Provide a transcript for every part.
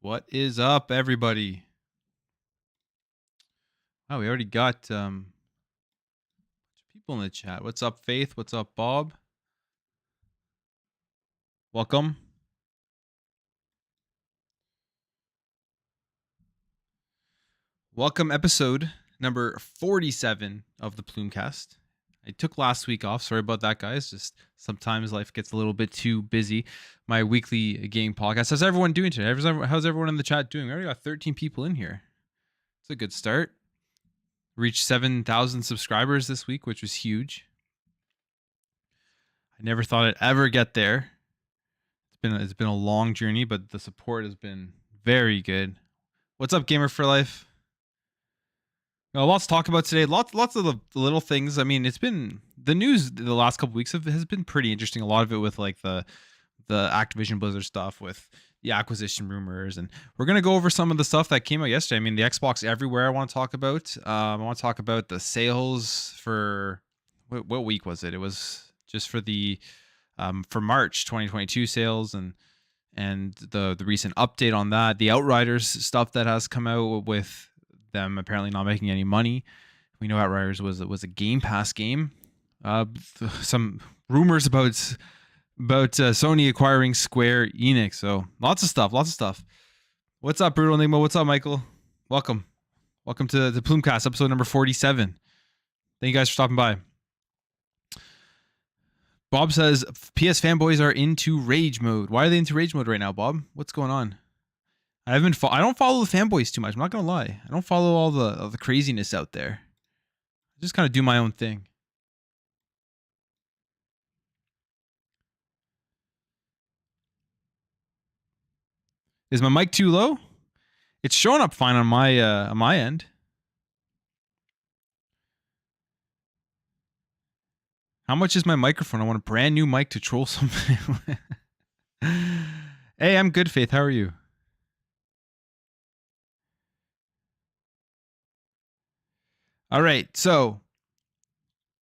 What is up, everybody? Oh, we already got people in the chat. What's up, Faith? What's up, Bob? Welcome. Welcome, episode number 47 of the Plumecast. I took last week off. Sorry about that, guys. Just sometimes life gets a little bit too busy. My weekly game podcast. How's everyone doing today? How's everyone in the chat doing? We already got 13 people in here. It's a good start. Reached 7,000 subscribers this week, which was huge. I never thought I'd ever get there. It's been a long journey, but the support has been very good. What's up, Gamer for Life? Lots to talk about today. Lots of the little things. I mean, it's been the news the last couple weeks has been pretty interesting. A lot of it with like the Activision Blizzard stuff with the acquisition rumors, and we're gonna go over some of the stuff that came out yesterday. I mean, the Xbox Everywhere I want to talk about. I want to talk about the sales for what week was it? It was just for the for March 2022 sales and the recent update on that. The Outriders stuff that has come out with them apparently not making any money. We know Outriders was a Game Pass game. Some rumors about Sony acquiring Square Enix. So lots of stuff. What's up, Brutal Enigma? What's up, Michael? Welcome to the Plumecast, episode number 47. Thank you guys for stopping by. Bob says PS fanboys are into rage mode. Why are they into rage mode right now, Bob? What's going on? I don't follow the fanboys too much. I'm not gonna lie. I don't follow all the craziness out there. I just kind of do my own thing. Is my mic too low? It's showing up fine on my end. How much is my microphone? I want a brand new mic to troll something. Hey, I'm good, Faith. How are you? All right, so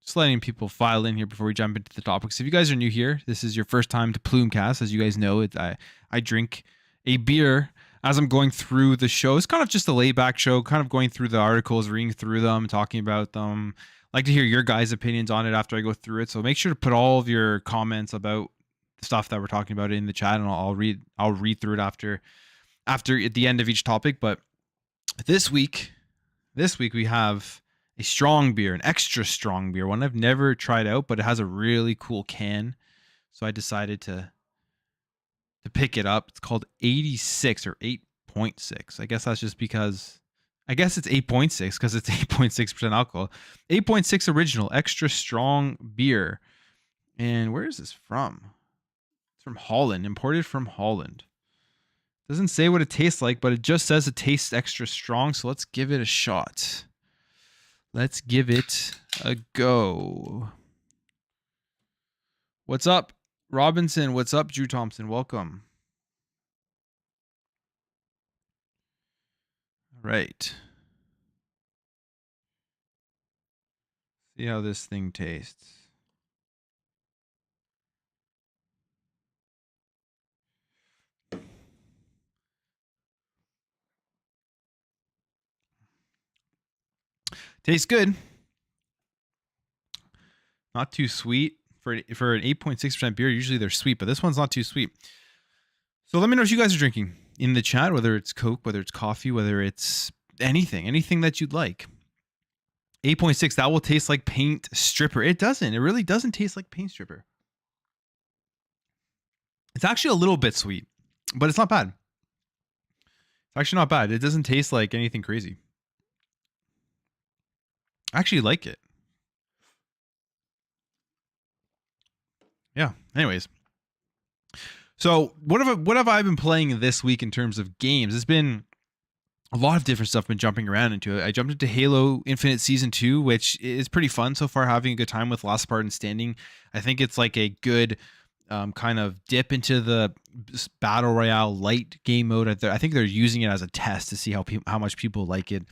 just letting people file in here before we jump into the topics. If you guys are new here, this is your first time to Plumecast. As you guys know, I drink a beer as I'm going through the show. It's kind of just a laid-back show, kind of going through the articles, reading through them, talking about them. I'd like to hear your guys' opinions on it after I go through it. So make sure to put all of your comments about the stuff that we're talking about in the chat, and I'll read through it after at the end of each topic. But this week we have a strong beer, an extra strong beer, one I've never tried out, but it has a really cool can. So I decided to pick it up. It's called 86 or 8.6. I guess that's just because, I guess it's 8.6 because it's 8.6% alcohol. 8.6 original, extra strong beer. And where is this from? It's from Holland, imported from Holland. Doesn't say what it tastes like, but it just says it tastes extra strong. So let's give it a shot. Let's give it a go. What's up, Robinson? What's up, Drew Thompson? Welcome. All right. See how this thing tastes. Tastes good. Not too sweet. For an 8.6% beer, usually they're sweet, but this one's not too sweet. So let me know what you guys are drinking in the chat, whether it's Coke, whether it's coffee, whether it's anything that you'd like. 8.6, that will taste like Paint Stripper. It doesn't. It really doesn't taste like Paint Stripper. It's actually a little bit sweet, but it's not bad. It's actually not bad. It doesn't taste like anything crazy. I actually like it. Yeah. Anyways. So what have I been playing this week in terms of games? It's been a lot of different stuff been jumping around into it. I jumped into Halo Infinite Season 2, which is pretty fun so far, having a good time with Last Spartan Standing. I think it's like a good kind of dip into the Battle Royale light game mode. I think they're using it as a test to see how much people like it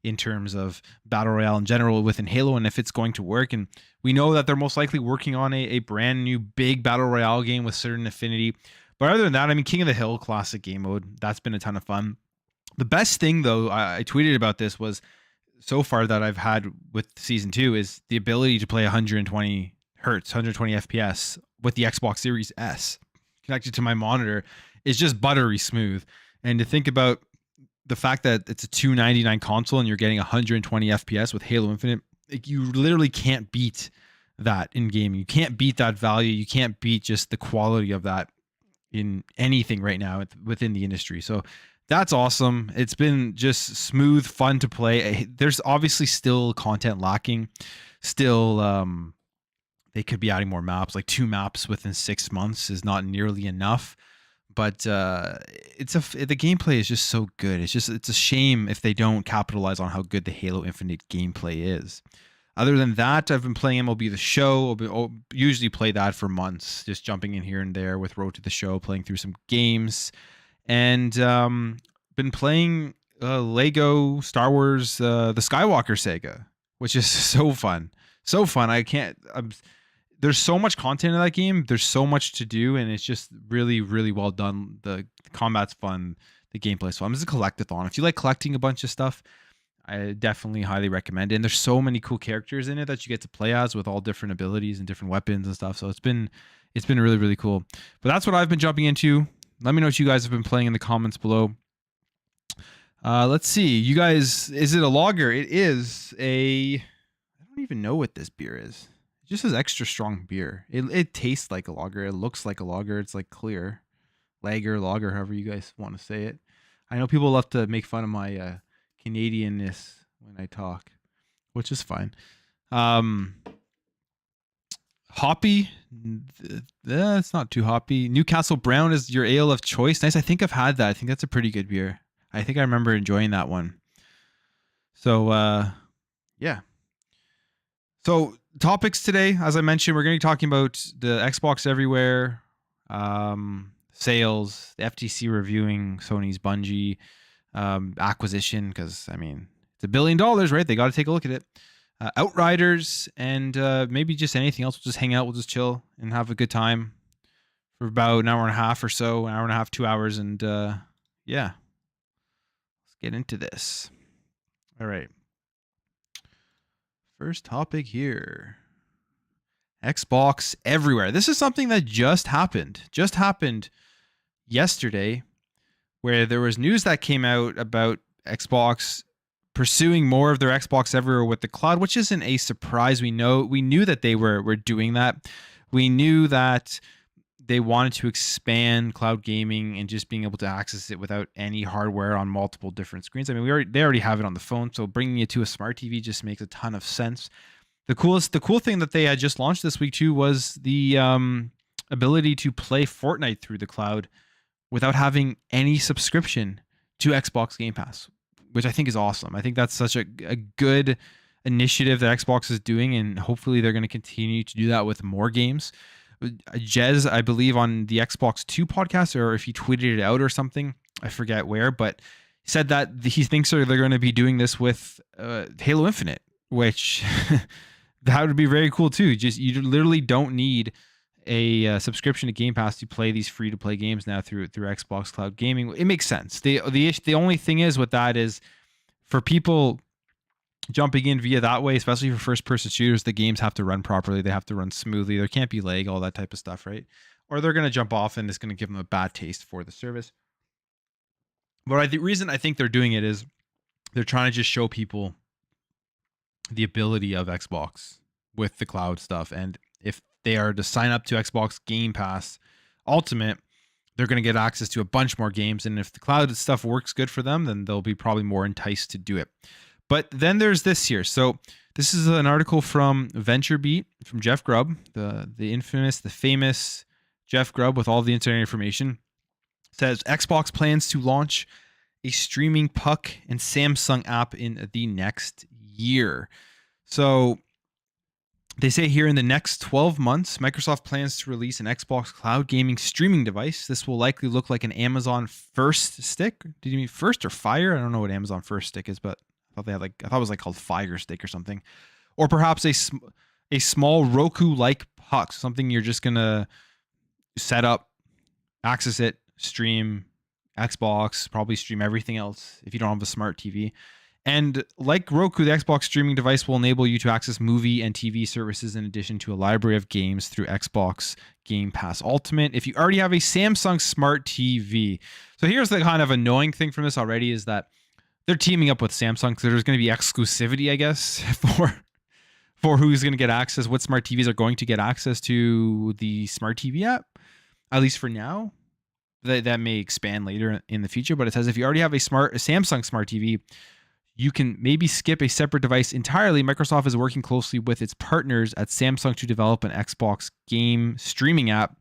in terms of Battle Royale in general within Halo, and if it's going to work. And we know that they're most likely working on a brand new big Battle Royale game with certain affinity. But other than that, I mean, King of the Hill classic game mode, that's been a ton of fun. The best thing though, I tweeted about this, was so far that I've had with season 2 is the ability to play 120 hertz, 120 FPS with the Xbox Series S connected to my monitor is just buttery smooth. And to think about the fact that it's a $299 console and you're getting 120 FPS with Halo Infinite, like, you literally can't beat that in gaming. You can't beat that value. You can't beat just the quality of that in anything right now within the industry. So that's awesome. It's been just smooth, fun to play. There's obviously still content lacking. Still, they could be adding more maps. Like 2 maps within 6 months is not nearly enough. But the gameplay is just so good. It's a shame if they don't capitalize on how good the Halo Infinite gameplay is. Other than that, I've been playing MLB The Show. I'll usually play that for months, just jumping in here and there with Road to the Show, playing through some games. And been playing Lego Star Wars, the Skywalker saga, which is so fun. So fun. There's so much content in that game. There's so much to do, and it's just really, really well done. The combat's fun. The gameplay's fun. It's a collectathon. If you like collecting a bunch of stuff, I definitely highly recommend it. And there's so many cool characters in it that you get to play as with all different abilities and different weapons and stuff. So it's been really, really cool. But that's what I've been jumping into. Let me know what you guys have been playing in the comments below. Let's see. You guys, is it a lager? It is I don't even know what this beer is. It just says extra strong beer. It tastes like a lager. It looks like a lager. It's like clear. Lager, however you guys want to say it. I know people love to make fun of my Canadianness when I talk, which is fine. Hoppy, it's not too hoppy. Newcastle Brown is your ale of choice. Nice. I think I've had that. I think that's a pretty good beer. I think I remember enjoying that one. So yeah. So topics today, as I mentioned, we're going to be talking about the Xbox Everywhere, sales, the FTC reviewing Sony's Bungie acquisition, because I mean it's $1 billion, right? They got to take a look at it. Outriders, and maybe just anything else. We'll just hang out, we'll just chill and have a good time for about an hour and a half or so, an hour and a half, 2 hours, and yeah, let's get into this. All right, first topic here. Xbox Everywhere. This is something that just happened yesterday, where there was news that came out about Xbox pursuing more of their Xbox Everywhere with the cloud, which isn't a surprise. We knew that they were doing that. We knew that they wanted to expand cloud gaming and just being able to access it without any hardware on multiple different screens. I mean, they already have it on the phone, so bringing it to a smart TV just makes a ton of sense. The cool thing that they had just launched this week too was the ability to play Fortnite through the cloud without having any subscription to Xbox Game Pass, which I think is awesome. I think that's such a good initiative that Xbox is doing, and hopefully they're going to continue to do that with more games. Jez, I believe on the Xbox 2 podcast, or if he tweeted it out or something, I forget where, but said that he thinks they're going to be doing this with Halo Infinite, which that would be very cool too. Just, you literally don't need a subscription to Game Pass to play these free-to-play games now through Xbox Cloud Gaming. It makes sense. The only thing is with that is, for people jumping in via that way, especially for first-person shooters, the games have to run properly. They have to run smoothly. There can't be lag, all that type of stuff, right? Or they're going to jump off and it's going to give them a bad taste for the service. But the reason I think they're doing it is they're trying to just show people the ability of Xbox with the cloud stuff. And if they are to sign up to Xbox Game Pass Ultimate, they're going to get access to a bunch more games. And if the cloud stuff works good for them, then they'll be probably more enticed to do it. But then there's this here. So this is an article from VentureBeat from Jeff Grubb, the famous Jeff Grubb with all the internet information. It says Xbox plans to launch a streaming puck and Samsung app in the next year. So they say here, in the next 12 months, Microsoft plans to release an Xbox cloud gaming streaming device. This will likely look like an Amazon First Stick. Did you mean First or Fire? I don't know what Amazon First Stick is, but I thought it was called Fire Stick or something. Or perhaps a small Roku-like puck, something you're just gonna set up access it, stream Xbox, probably stream everything else if you don't have a smart TV. And like Roku, the Xbox streaming device will enable you to access movie and TV services in addition to a library of games through Xbox Game Pass Ultimate if you already have a Samsung Smart TV. So here's the kind of annoying thing from this already is that they're teaming up with Samsung, so there's going to be exclusivity, I guess, for who's going to get access, what smart TVs are going to get access to the Smart TV app, at least for now. That may expand later in the future, but it says if you already have a Samsung Smart TV, you can maybe skip a separate device entirely. Microsoft is working closely with its partners at Samsung to develop an Xbox game streaming app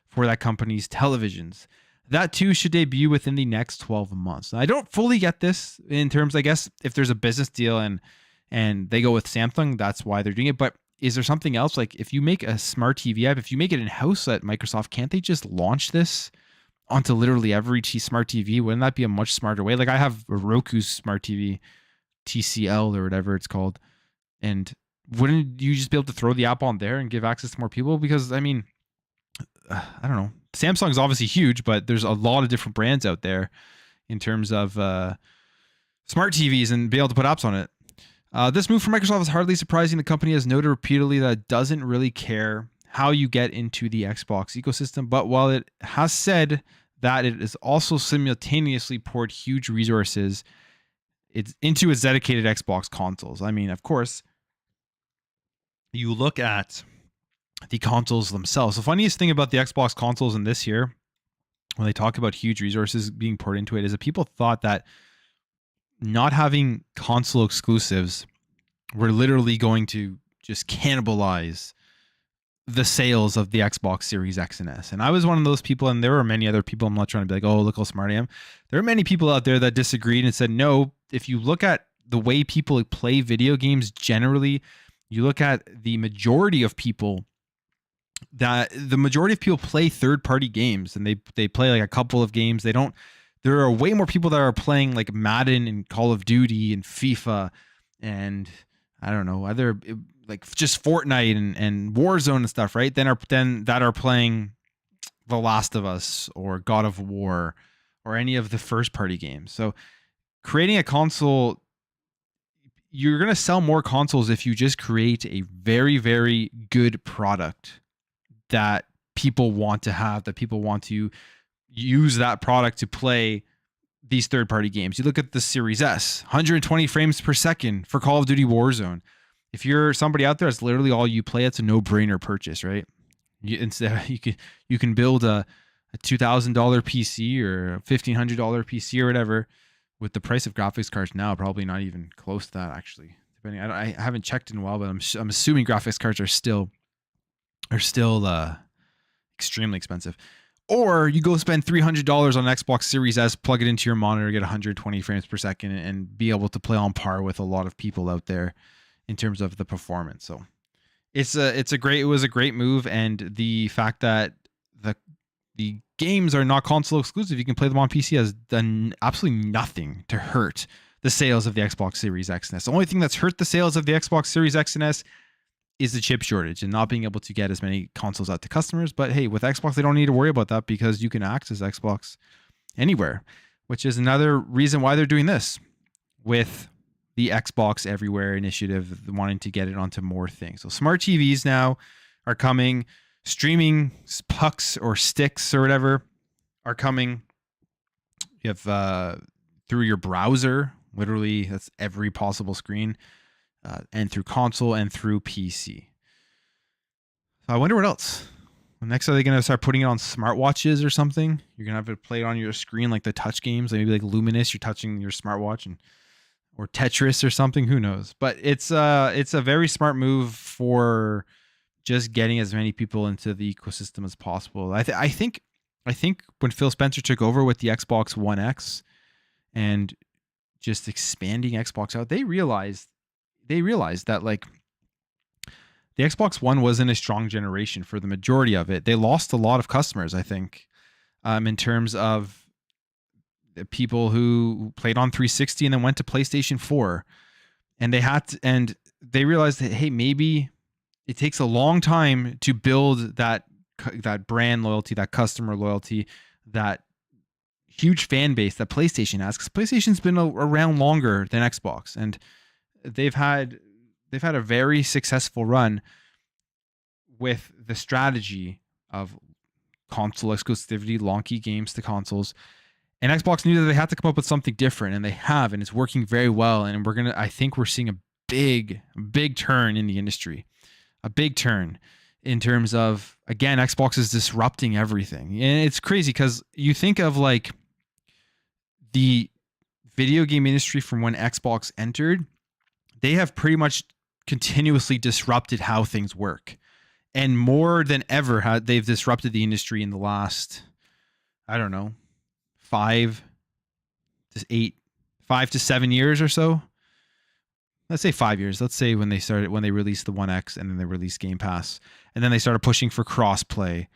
for that company's televisions. That too should debut within the next 12 months. Now, I don't fully get this in terms, I guess, if there's a business deal and they go with Samsung, that's why they're doing it. But is there something else? Like if you make a smart TV app, if you make it in-house at Microsoft, can't they just launch this onto literally every smart TV? Wouldn't that be a much smarter way? Like I have a Roku smart TV, TCL or whatever it's called. And wouldn't you just be able to throw the app on there and give access to more people? Because I mean, I don't know. Samsung's obviously huge, but there's a lot of different brands out there in terms of smart TVs and being able to put apps on it. This move from Microsoft is hardly surprising. The company has noted repeatedly that it doesn't really care how you get into the Xbox ecosystem, but while it has said that it is also simultaneously poured huge resources into its dedicated Xbox consoles. I mean, of course, you look at the consoles themselves. The funniest thing about the Xbox consoles in this year, when they talk about huge resources being poured into it, is that people thought that not having console exclusives were literally going to just cannibalize the sales of the Xbox Series X and S. And I was one of those people, and there were many other people. I'm not trying to be like, oh, look how smart I am. There are many people out there that disagreed and said, no, if you look at the way people play video games generally, you look at the majority of people play third-party games, and they play like a couple of games. There are way more people that are playing like Madden and Call of Duty and FIFA and I don't know, other like just Fortnite and Warzone and stuff, right? Then that are playing The Last of Us or God of War or any of the first-party games. So creating a console, you're going to sell more consoles if you just create a very, very good product that people want to have, that people want to use that product to play these third-party games. You look at the Series S, 120 frames per second for Call of Duty Warzone. If you're somebody out there, it's literally all you play. It's a no-brainer purchase, right? You can build a $2,000 PC or a $1,500 PC or whatever with the price of graphics cards now, probably not even close to that actually. Depending, I haven't checked in a while, but I'm assuming graphics cards are still extremely expensive. Or you go spend $300 on an Xbox Series S, plug it into your monitor, get 120 frames per second, and be able to play on par with a lot of people out there in terms of the performance. So it was a great move, and the fact that the games are not console exclusive, you can play them on PC, has done absolutely nothing to hurt the sales of the Xbox Series X and S. The only thing that's hurt the sales of the Xbox Series X and S is the chip shortage and not being able to get as many consoles out to customers. But hey, with Xbox, they don't need to worry about that because you can access Xbox anywhere, which is another reason why they're doing this with the Xbox Everywhere initiative, wanting to get it onto more things. So smart TVs now are coming. Streaming pucks or sticks or whatever are coming. You have through your browser, literally that's every possible screen. And through console and through PC. So I wonder what else. Next, are they going to start putting it on smartwatches or something? You're going to have it play it on your screen like the touch games, maybe like Luminous. You're touching your smartwatch, or Tetris or something. Who knows? But it's a very smart move for just getting as many people into the ecosystem as possible. I think when Phil Spencer took over with the Xbox One X and just expanding Xbox out, they realized that like the Xbox One wasn't a strong generation for the majority of it. They lost a lot of customers, I think, in terms of the people who played on 360 and then went to PlayStation 4, and they realized that, hey, maybe it takes a long time to build that that brand loyalty, that customer loyalty, that huge fan base that PlayStation has, because PlayStation's been around longer than Xbox, and they've had a very successful run with the strategy of console exclusivity, launching games to consoles. And Xbox knew that they had to come up with something different, and they have, and it's working very well. And I think we're seeing a big turn in the industry, a big turn in terms of, again, Xbox is disrupting everything. And it's crazy because you think of like the video game industry from when Xbox entered, they have pretty much continuously disrupted how things work. And more than ever, they've disrupted the industry in the last, I don't know, 5 to 7 years or so. Let's say 5 years. Let's say when they released the One X, and then they released Game Pass, and then they started pushing for crossplay,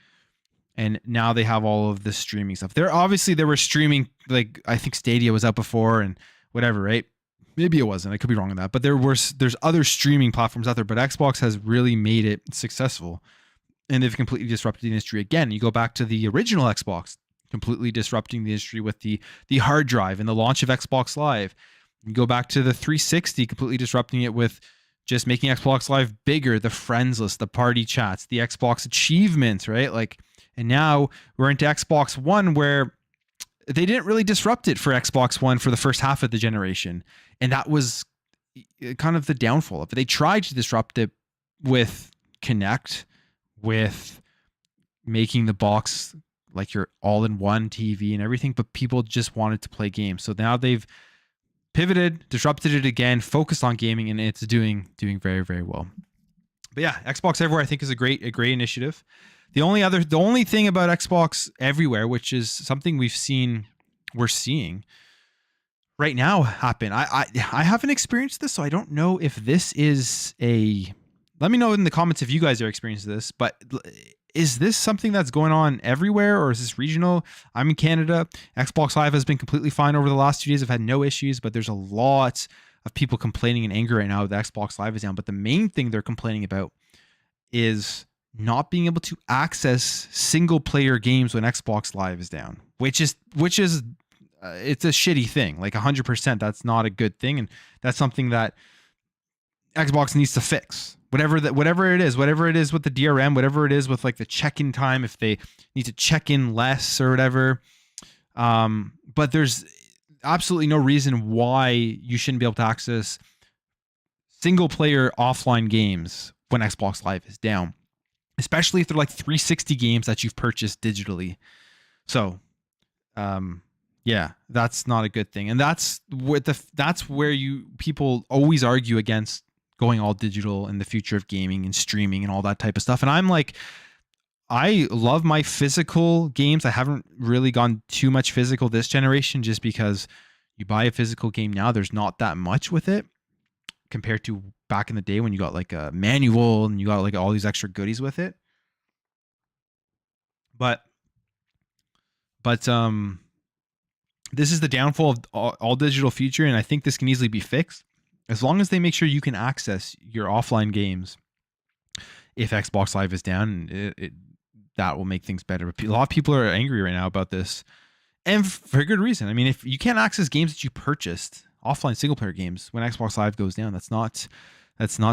and now they have all of this streaming stuff. There were streaming, like I think Stadia was out before and whatever, right? Maybe it wasn't. I could be wrong on that. But there's other streaming platforms out there, but Xbox has really made it successful, and they've completely disrupted the industry again. You go back to the original Xbox, completely disrupting the industry with the hard drive and the launch of Xbox Live. You go back to the 360, completely disrupting it with just making Xbox Live bigger, the friends list, the party chats, the Xbox achievements, right? Like, and now we're into Xbox One, where they didn't really disrupt it for Xbox One for the first half of the generation. And that was kind of the downfall of it. They tried to disrupt it with Kinect, with making the box like your all-in-one TV and everything, but people just wanted to play games. So now they've pivoted, disrupted it again, focused on gaming, and it's doing very, very well. But yeah, Xbox Everywhere I think is a great initiative. The only thing about Xbox Everywhere, which is something we're seeing right now happen. I haven't experienced this, so I don't know if this is let me know in the comments if you guys are experiencing this, but is this something that's going on everywhere, or is this regional? I'm in Canada. Xbox Live has been completely fine over the last 2 days. I've had no issues, but there's a lot of people complaining in anger right now that Xbox Live is down. But the main thing they're complaining about is not being able to access single player games when Xbox Live is down, which is it's a shitty thing. Like 100%, that's not a good thing, and that's something that Xbox needs to fix. Whatever it is with the DRM, whatever it is with like the check-in time, if they need to check in less or whatever. But there's absolutely no reason why you shouldn't be able to access single player offline games when Xbox Live is down, especially if they're like 360 games that you've purchased digitally. So, yeah, that's not a good thing. And that's where people always argue against going all digital in the future of gaming and streaming and all that type of stuff. And I'm like, I love my physical games. I haven't really gone too much physical this generation, just because you buy a physical game now, there's not that much with it compared to back in the day when you got like a manual and you got like all these extra goodies with it. But this is the downfall of all digital future, and I think this can easily be fixed. As long as they make sure you can access your offline games if Xbox Live is down, that will make things better. But a lot of people are angry right now about this, and for good reason. I mean, if you can't access games that you purchased, offline single player games, when Xbox Live goes down, that's not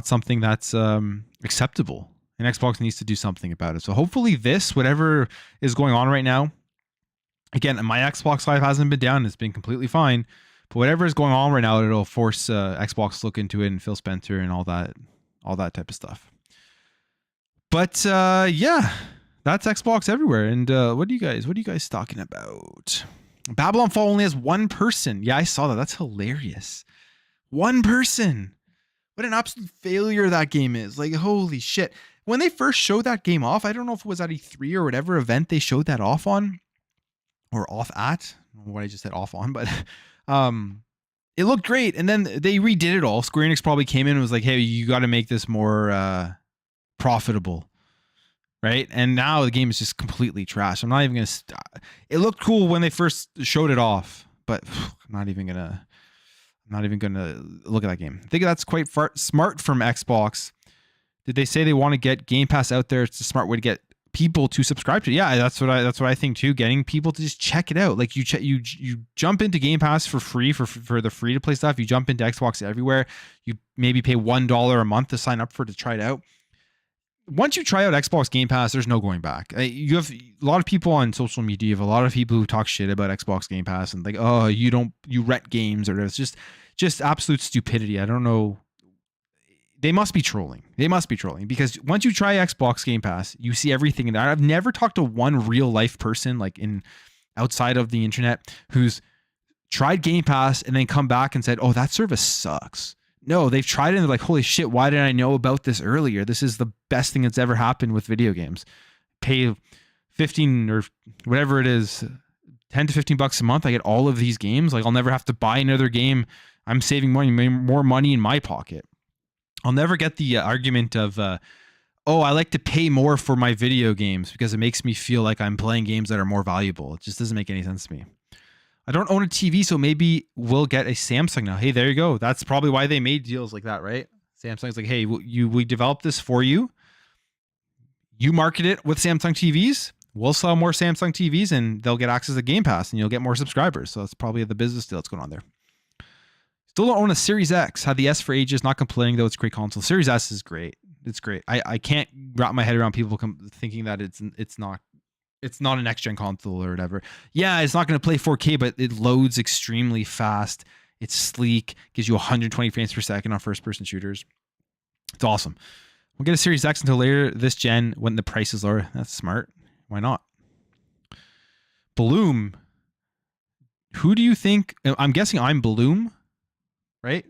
something that's acceptable, and Xbox needs to do something about it. So hopefully whatever is going on right now, again, my Xbox Live hasn't been down. It's been completely fine. But whatever is going on right now, it'll force Xbox to look into it, and Phil Spencer and all that type of stuff. But yeah, that's Xbox Everywhere. And what are you guys talking about? Babylon Fall only has one person. Yeah, I saw that. That's hilarious. One person. What an absolute failure that game is. Like, holy shit. When they first showed that game off, I don't know if it was at E3 or whatever event they showed that off on, or off at. I don't know what I just said off on, but it looked great. And then they redid it all. Square Enix probably came in and was like, hey, you got to make this more profitable. Right. And now the game is just completely trash. I'm not even going to, it looked cool when they first showed it off, but I'm not even going to look at that game. I think that's quite smart from Xbox. Did they say they want to get Game Pass out there? It's a smart way to get people to subscribe to. Yeah, that's what I think too. Getting people to just check it out. Like you jump into Game Pass for free for the free to play stuff. You jump into Xbox Everywhere. You maybe pay $1 a month to sign up to try it out. Once you try out Xbox Game Pass, there's no going back. You have a lot of people on social media. You have a lot of people who talk shit about Xbox Game Pass and like, oh, you rent games, or it's just absolute stupidity. I don't know. They must be trolling. Because once you try Xbox Game Pass, you see everything in there. I've never talked to one real life person like outside of the internet who's tried Game Pass and then come back and said, oh, that service sucks. No, they've tried it and they're like, holy shit, why didn't I know about this earlier? This is the best thing that's ever happened with video games. Pay 15 or whatever it is, 10 to $15 a month. I get all of these games. Like I'll never have to buy another game. I'm saving more money in my pocket. I'll never get the argument of, oh, I like to pay more for my video games because it makes me feel like I'm playing games that are more valuable. It just doesn't make any sense to me. I don't own a TV, so maybe we'll get a Samsung now. Hey, there you go. That's probably why they made deals like that, right? Samsung's like, hey, we developed this for you. You market it with Samsung TVs. We'll sell more Samsung TVs and they'll get access to Game Pass and you'll get more subscribers. So that's probably the business deal that's going on there. Still don't own a Series X. Had the S for ages, not complaining though. It's a great console. Series S is great. It's great. I can't wrap my head around people thinking that it's not a next gen console or whatever. Yeah, it's not going to play 4K, but it loads extremely fast. It's sleek, gives you 120 frames per second on first person shooters. It's awesome. We'll get a Series X until later this gen when the price is lower. That's smart. Why not? Bloom. Who do you think? I'm guessing I'm Bloom, right?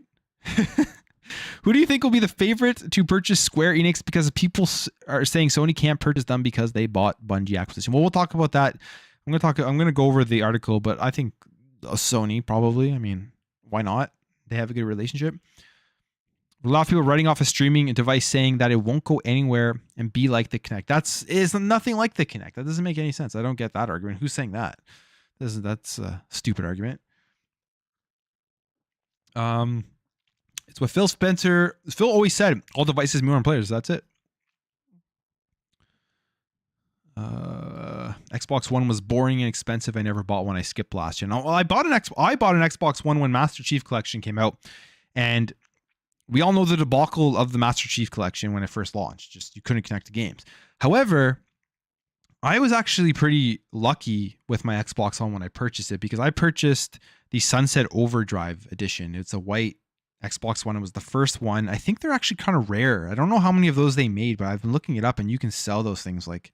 Who do you think will be the favorite to purchase Square Enix? Because people are saying Sony can't purchase them because they bought Bungie acquisition. Well, we'll talk about that. I'm going to go over the article, but I think Sony probably. I mean, why not? They have a good relationship. A lot of people writing off a streaming device saying that it won't go anywhere and be like the Kinect. Is nothing like the Kinect. That doesn't make any sense. I don't get that argument. Who's saying that? That's a stupid argument. It's what Phil Spencer. Phil always said, all devices move on players. That's it. Xbox One was boring and expensive. I never bought one. I skipped last year. Well, I bought an Xbox One when Master Chief Collection came out, and we all know the debacle of the Master Chief Collection when it first launched. Just you couldn't connect to games. However, I was actually pretty lucky with my Xbox One when I purchased it, because I purchased the Sunset Overdrive edition. It's a white Xbox One. It was the first one. I think they're actually kind of rare. I don't know how many of those they made, but I've been looking it up, and you can sell those things like,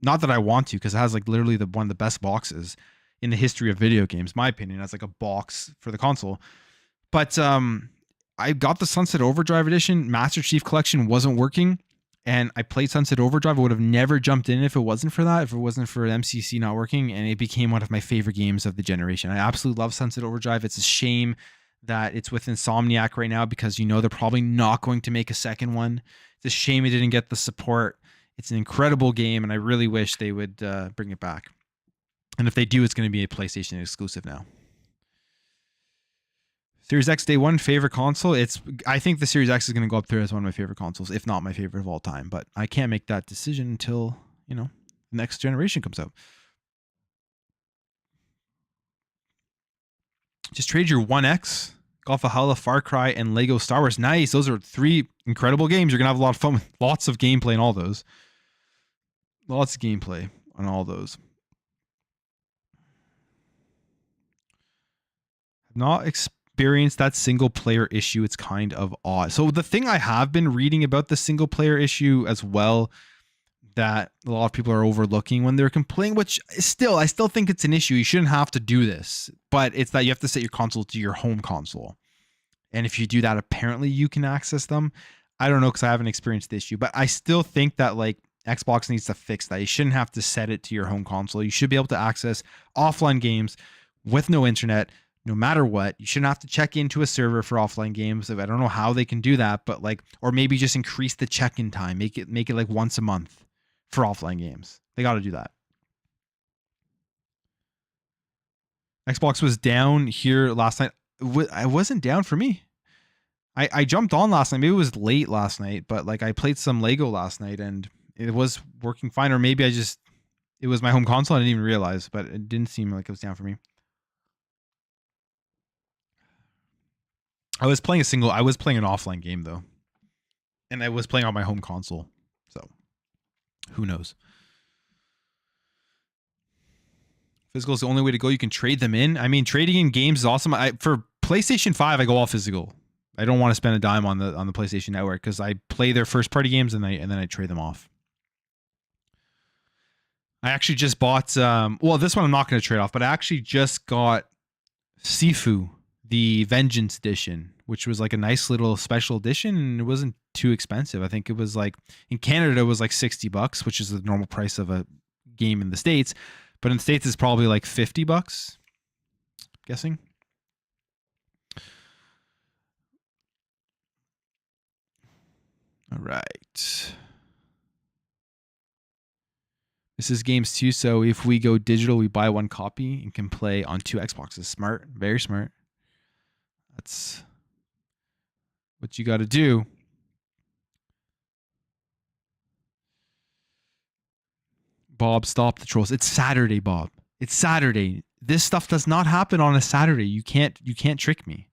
not that I want to, because it has like literally one of the best boxes in the history of video games, my opinion. It's like a box for the console. But I got the Sunset Overdrive edition. Master Chief Collection wasn't working, and I played Sunset Overdrive. I would have never jumped in if it wasn't for that, if it wasn't for MCC not working, and it became one of my favorite games of the generation. I absolutely love Sunset Overdrive. It's a shame that it's with Insomniac right now, because they're probably not going to make a second one. It's a shame it didn't get the support. It's an incredible game, and I really wish they would bring it back. And if they do, it's going to be a PlayStation exclusive now. Series X day one, favorite console. I think the Series X is going to go up there as one of my favorite consoles, if not my favorite of all time. But I can't make that decision until, the next generation comes out. Just trade your One X, Golf Valhalla, Far Cry, and Lego Star Wars. Nice. Those are 3 incredible games. You're going to have a lot of fun with lots of gameplay in all those. Lots of gameplay on all those. Not experienced that single player issue. It's kind of odd. So the thing I have been reading about the single player issue as well, that a lot of people are overlooking when they're complaining, which I still think it's an issue. You shouldn't have to do this, but it's that you have to set your console to your home console. And if you do that, apparently you can access them. I don't know, because I haven't experienced the issue, but I still think that Xbox needs to fix that. You shouldn't have to set it to your home console. You should be able to access offline games with no internet, no matter what. You shouldn't have to check into a server for offline games. I don't know how they can do that, but or maybe just increase the check-in time. Make it like once a month for offline games. They got to do that. Xbox was down here last night. I wasn't down for me. I jumped on last night. Maybe it was late last night, but I played some Lego last night, and it was working fine, or maybe it was my home console. I didn't even realize, but it didn't seem like it was down for me. I was playing an offline game though, and I was playing on my home console. So who knows? Physical is the only way to go. You can trade them in. I mean, trading in games is awesome. For PlayStation 5, I go all physical. I don't want to spend a dime on the PlayStation Network because I play their first party games and then I trade them off. I actually just bought this one I'm not going to trade off, but I actually just got Sifu, the Vengeance edition, which was like a nice little special edition, and it wasn't too expensive. I think it was like in Canada it was like $60, which is the normal price of a game in the States, but in the States it's probably like $50, I'm guessing. All right. This is games too, so if we go digital, we buy one copy and can play on 2 Xboxes. Smart, very smart. That's what you got to do. Bob, stop the trolls. It's Saturday, Bob. It's Saturday. This stuff does not happen on a Saturday. You can't trick me.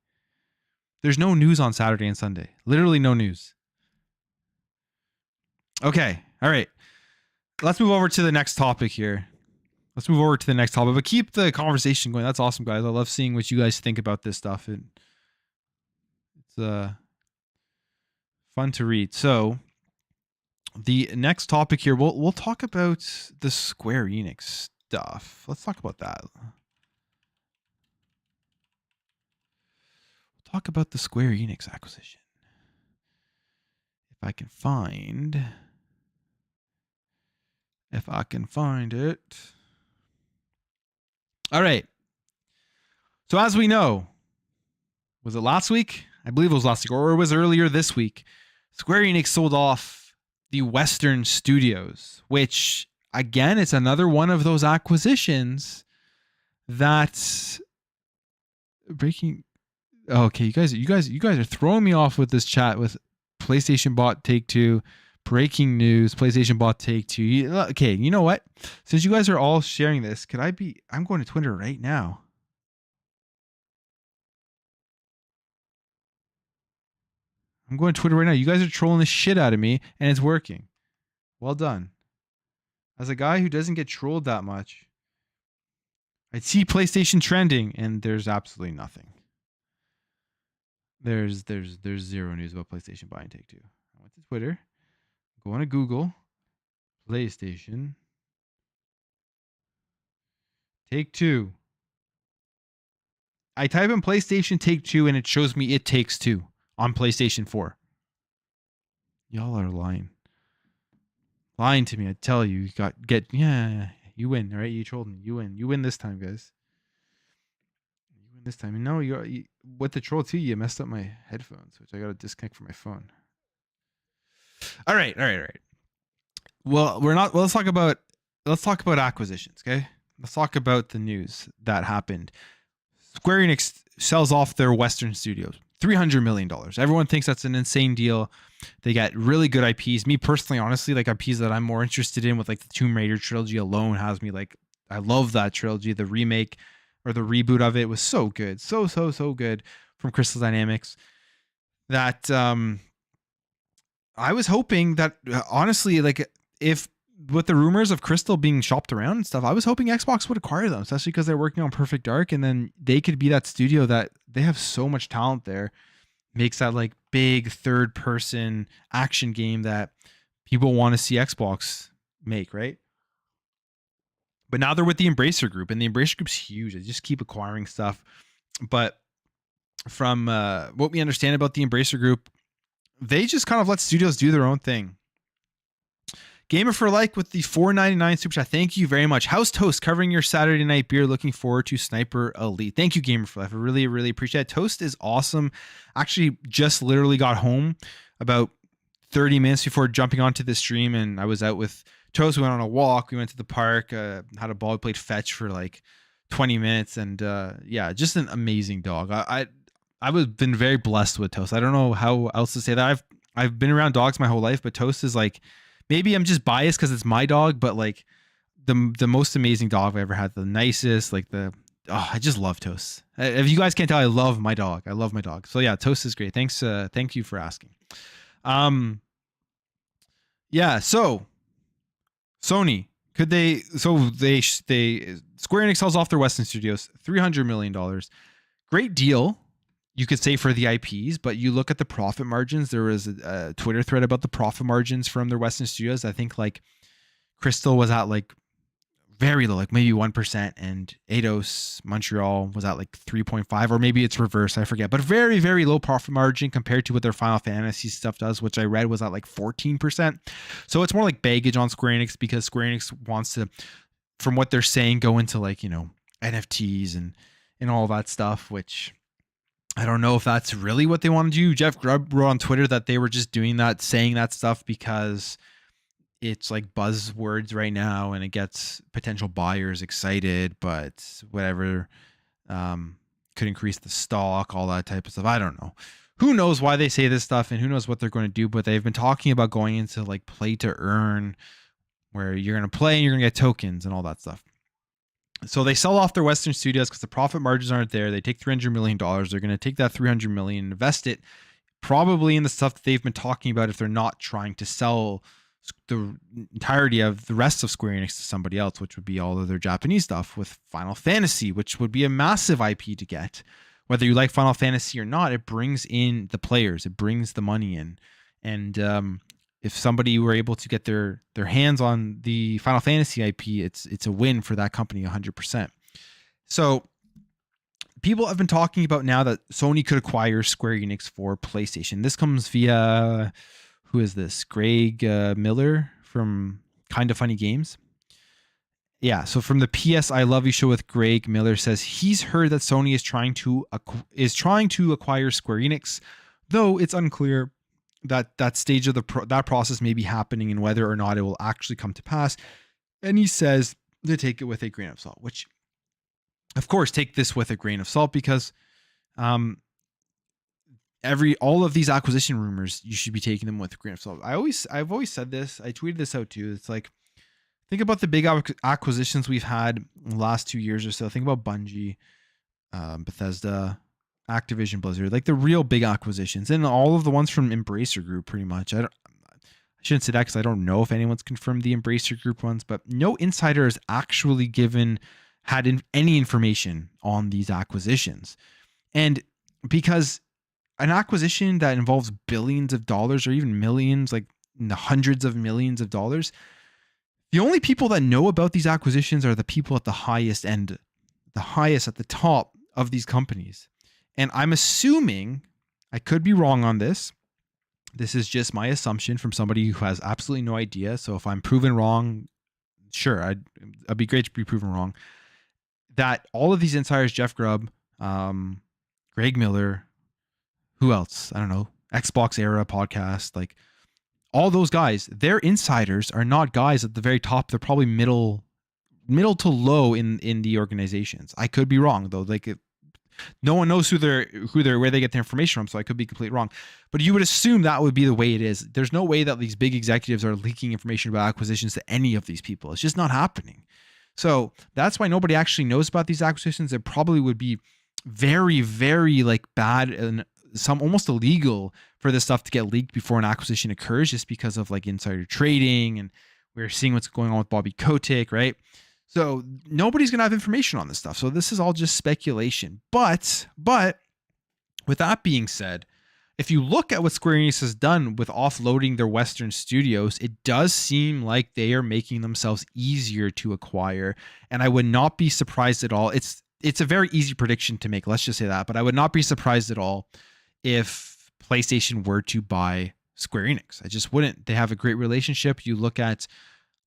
There's no news on Saturday and Sunday. Literally no news. Okay. All right. Let's move over to the next topic here. But keep the conversation going. That's awesome, guys. I love seeing what you guys think about this stuff. It's fun to read. So the next topic here, we'll talk about the Square Enix stuff. Let's talk about that. We'll talk about the Square Enix acquisition. If I can find it. All right. So as we know, was it last week? I believe it was last week, or it was earlier this week. Square Enix sold off the Western Studios, which again, it's another one of those acquisitions that's breaking. Okay, you guys are throwing me off with this chat with PlayStation bought Take-Two. Breaking news, PlayStation bought Take-Two. Okay, you know what? Since you guys are all sharing this, I'm going to Twitter right now. I'm going to Twitter right now. You guys are trolling the shit out of me, and it's working. Well done. As a guy who doesn't get trolled that much, I see PlayStation trending, and there's absolutely nothing. There's zero news about PlayStation buying Take-Two. I went to Twitter. Go on to Google, PlayStation, Take-Two. I type in PlayStation Take-Two and it shows me It Takes Two on PlayStation 4. Y'all are lying. Lying to me, I tell you. You win, all right? You trolled me. You win. You win this time, guys. You win this time. And no, you with the troll too, you messed up my headphones, which I got to disconnect from my phone. All right. Well, let's talk about acquisitions, okay? Let's talk about the news that happened. Square Enix sells off their Western studios. $300 million. Everyone thinks that's an insane deal. They got really good IPs. Me personally, honestly, like IPs that I'm more interested in with like the Tomb Raider trilogy alone has me like, I love that trilogy. The remake or the reboot of it was so good. So good from Crystal Dynamics that, I was hoping that honestly, like if with the rumors of Crystal being shopped around and stuff, I was hoping Xbox would acquire them, especially because they're working on Perfect Dark, and then they could be that studio that they have so much talent there, makes that like big third person action game that people want to see Xbox make, right? But now they're with the Embracer Group, and the Embracer Group's huge. They just keep acquiring stuff. But from what we understand about the Embracer Group, they just kind of let studios do their own thing. Gamer for Like with the $4.99 super chat. Thank you very much. House Toast covering your Saturday night beer. Looking forward to Sniper Elite. Thank you, Gamer for Life. I really, really appreciate it. Toast is awesome. Actually, just literally got home about 30 minutes before jumping onto the stream, and I was out with Toast. We went on a walk. We went to the park, had a ball. We played fetch for like 20 minutes, and just an amazing dog. I've been very blessed with Toast. I don't know how else to say that. I've been around dogs my whole life, but Toast is like maybe I'm just biased because it's my dog, but like the most amazing dog I've ever had, the nicest, like I just love Toast. If you guys can't tell, I love my dog. I love my dog. So yeah, Toast is great. Thanks. Thank you for asking. Yeah. So Sony, could they? So they Square Enix sells off their Western studios, $300 million. Great deal, you could say, for the IPs, but you look at the profit margins. There was a Twitter thread about the profit margins from their Western studios. I think like Crystal was at like very low, like maybe 1%, and Eidos Montreal was at like 3.5, or maybe it's reverse, I forget, but very, very low profit margin compared to what their Final Fantasy stuff does, which I read was at like 14%. So it's more like baggage on Square Enix, because Square Enix wants to, from what they're saying, go into like, NFTs and all that stuff, which I don't know if that's really what they want to do. Jeff Grubb wrote on Twitter that they were just doing that, saying that stuff because it's like buzzwords right now and it gets potential buyers excited, but whatever, could increase the stock, all that type of stuff. I don't know. Who knows why they say this stuff and who knows what they're going to do, but they've been talking about going into like play to earn, where you're going to play and you're going to get tokens and all that stuff. So they sell off their Western studios because the profit margins aren't there. They take $300 million. They're going to take that $300 million, invest it probably in the stuff that they've been talking about, if they're not trying to sell the entirety of the rest of Square Enix to somebody else, which would be all of their Japanese stuff with Final Fantasy, which would be a massive IP to get. Whether you like Final Fantasy or not, it brings in the players, it brings the money in. And if somebody were able to get their hands on the Final Fantasy IP, it's a win for that company 100%. So people have been talking about now that Sony could acquire Square Enix for PlayStation. This comes via, who is this? Greg Miller from Kind of Funny Games. Yeah, so from the PS I Love You show with Greg Miller, says he's heard that Sony is trying to acquire Square Enix, though it's unclear that stage of that process may be happening and whether or not it will actually come to pass. And he says to take it with a grain of salt, which, of course, take this with a grain of salt, because all of these acquisition rumors, you should be taking them with a grain of salt. I've always said this. I tweeted this out too. It's like, think about the big acquisitions we've had in the last 2 years or so. Think about Bungie, Bethesda, Activision Blizzard, like the real big acquisitions, and all of the ones from Embracer Group, pretty much. I shouldn't say that because I don't know if anyone's confirmed the Embracer Group ones, but no insider has actually had any information on these acquisitions. And because an acquisition that involves billions of dollars or even millions, like in the hundreds of millions of dollars, the only people that know about these acquisitions are the people at the highest end, the highest at the top of these companies. And I'm assuming, I could be wrong on this. This is just my assumption from somebody who has absolutely no idea. So if I'm proven wrong, sure, I'd be great to be proven wrong. That all of these insiders, Jeff Grubb, Greg Miller, who else? I don't know, Xbox Era podcast, like all those guys, their insiders are not guys at the very top. They're probably middle to low in the organizations. I could be wrong though. Like no one knows where they get their information from, so I could be completely wrong. But you would assume that would be the way it is. There's no way that these big executives are leaking information about acquisitions to any of these people. It's just not happening. So that's why nobody actually knows about these acquisitions. It probably would be very, very like bad and some almost illegal for this stuff to get leaked before an acquisition occurs, just because of like insider trading, and we're seeing what's going on with Bobby Kotick, right? So nobody's going to have information on this stuff. So this is all just speculation. But with that being said, if you look at what Square Enix has done with offloading their Western studios, it does seem like they are making themselves easier to acquire. And I would not be surprised at all. It's a very easy prediction to make. Let's just say that. But I would not be surprised at all if PlayStation were to buy Square Enix. I just wouldn't. They have a great relationship. You look at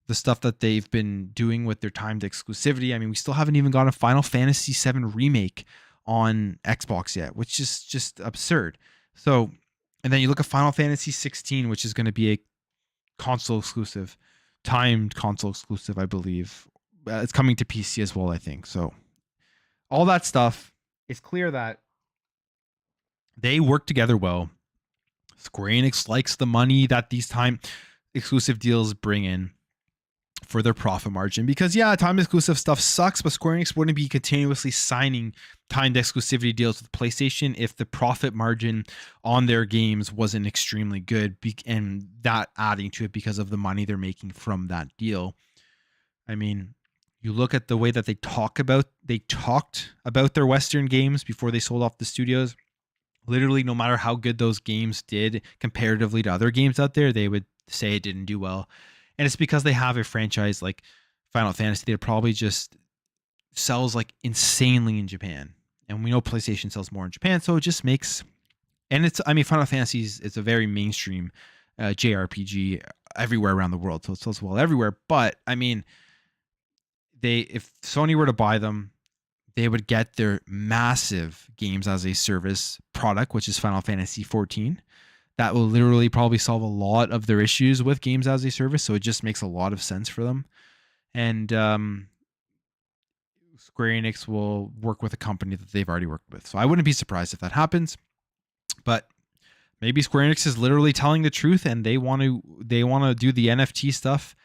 the stuff that they've been doing with their timed exclusivity. I mean, we still haven't even got a Final Fantasy VII remake on Xbox yet, which is just absurd. So, and then you look at Final Fantasy 16, which is going to be a console exclusive, timed console exclusive, I believe. It's coming to PC as well, I think. So all that stuff, it's clear that they work together well. Square Enix likes the money that these time. exclusive deals bring in for their profit margin. Because yeah, time exclusive stuff sucks, but Square Enix wouldn't be continuously signing timed exclusivity deals with PlayStation if the profit margin on their games wasn't extremely good, and that adding to it because of the money they're making from that deal. I mean, you look at the way that they talked about their Western games before they sold off the studios. Literally, no matter how good those games did comparatively to other games out there, they would say it didn't do well. And it's because they have a franchise like Final Fantasy that probably just sells like insanely in Japan. And we know PlayStation sells more in Japan, so it just makes, and Final Fantasy it's a very mainstream JRPG everywhere around the world, so it sells well everywhere. But I mean, if Sony were to buy them, they would get their massive games as a service product, which is Final Fantasy 14. That will literally probably solve a lot of their issues with games as a service. So it just makes a lot of sense for them. And Square Enix will work with a company that they've already worked with. So I wouldn't be surprised if that happens. But maybe Square Enix is literally telling the truth, and they want to do the NFT stuff.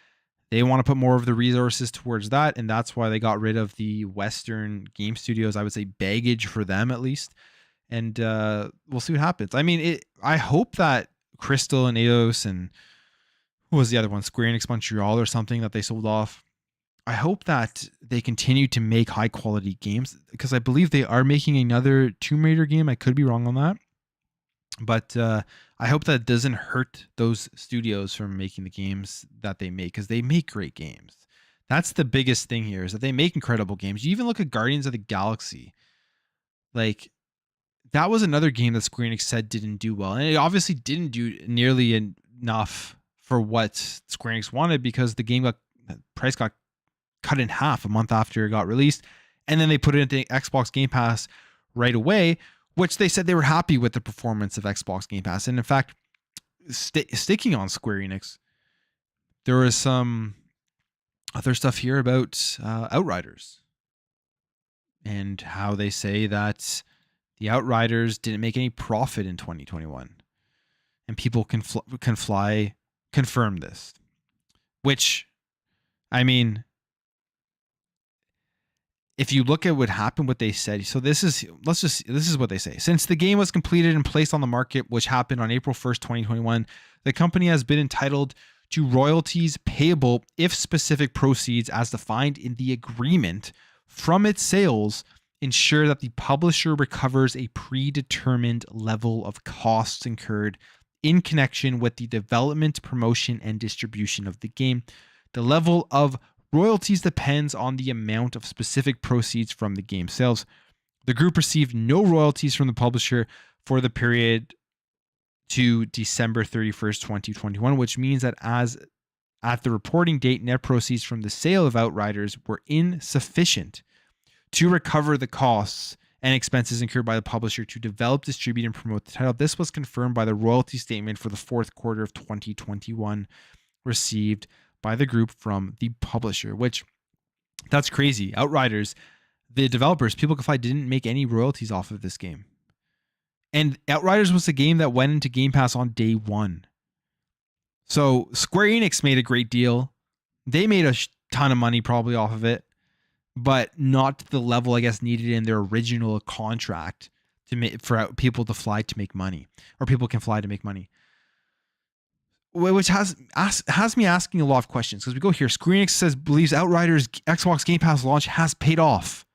They want to put more of the resources towards that, and that's why they got rid of the Western game studios, I would say baggage for them at least. And we'll see what happens. I mean, I hope that Crystal and Eidos and who was the other one, Square Enix Montreal or something that they sold off, I hope that they continue to make high quality games, because I believe they are making another Tomb Raider game. I could be wrong on that. But I hope that doesn't hurt those studios from making the games that they make, because they make great games. That's the biggest thing here, is that they make incredible games. You even look at Guardians of the Galaxy. Like, that was another game that Square Enix said didn't do well. And it obviously didn't do nearly enough for what Square Enix wanted, because the price got cut in half a month after it got released. And then they put it into Xbox Game Pass right away, which they said they were happy with the performance of Xbox Game Pass. And in fact, sticking on Square Enix, there was some other stuff here about Outriders, and how they say that the Outriders didn't make any profit in 2021. And people can confirm this. Which, I mean, if you look at what happened, what they said, so this is what they say. Since the game was completed and placed on the market, which happened on April 1st, 2021, the company has been entitled to royalties payable if specific proceeds as defined in the agreement from its sales ensure that the publisher recovers a predetermined level of costs incurred in connection with the development, promotion, and distribution of the game. The level of royalties depends on the amount of specific proceeds from the game sales. The group received no royalties from the publisher for the period to December 31st, 2021, which means that as at the reporting date, net proceeds from the sale of Outriders were insufficient to recover the costs and expenses incurred by the publisher to develop, distribute, and promote the title. This was confirmed by the royalty statement for the fourth quarter of 2021 received by the group from the publisher, which, that's crazy. Outriders, the developers, People Can Fly, didn't make any royalties off of this game. And Outriders was a game that went into Game Pass on day one. So Square Enix made a great deal. They made a ton of money probably off of it, but not to the level, I guess, needed in their original contract for People to Fly to make money, or People Can Fly to make money. Which has me asking a lot of questions, because we go here. Square Enix believes Outriders Xbox Game Pass launch has paid off.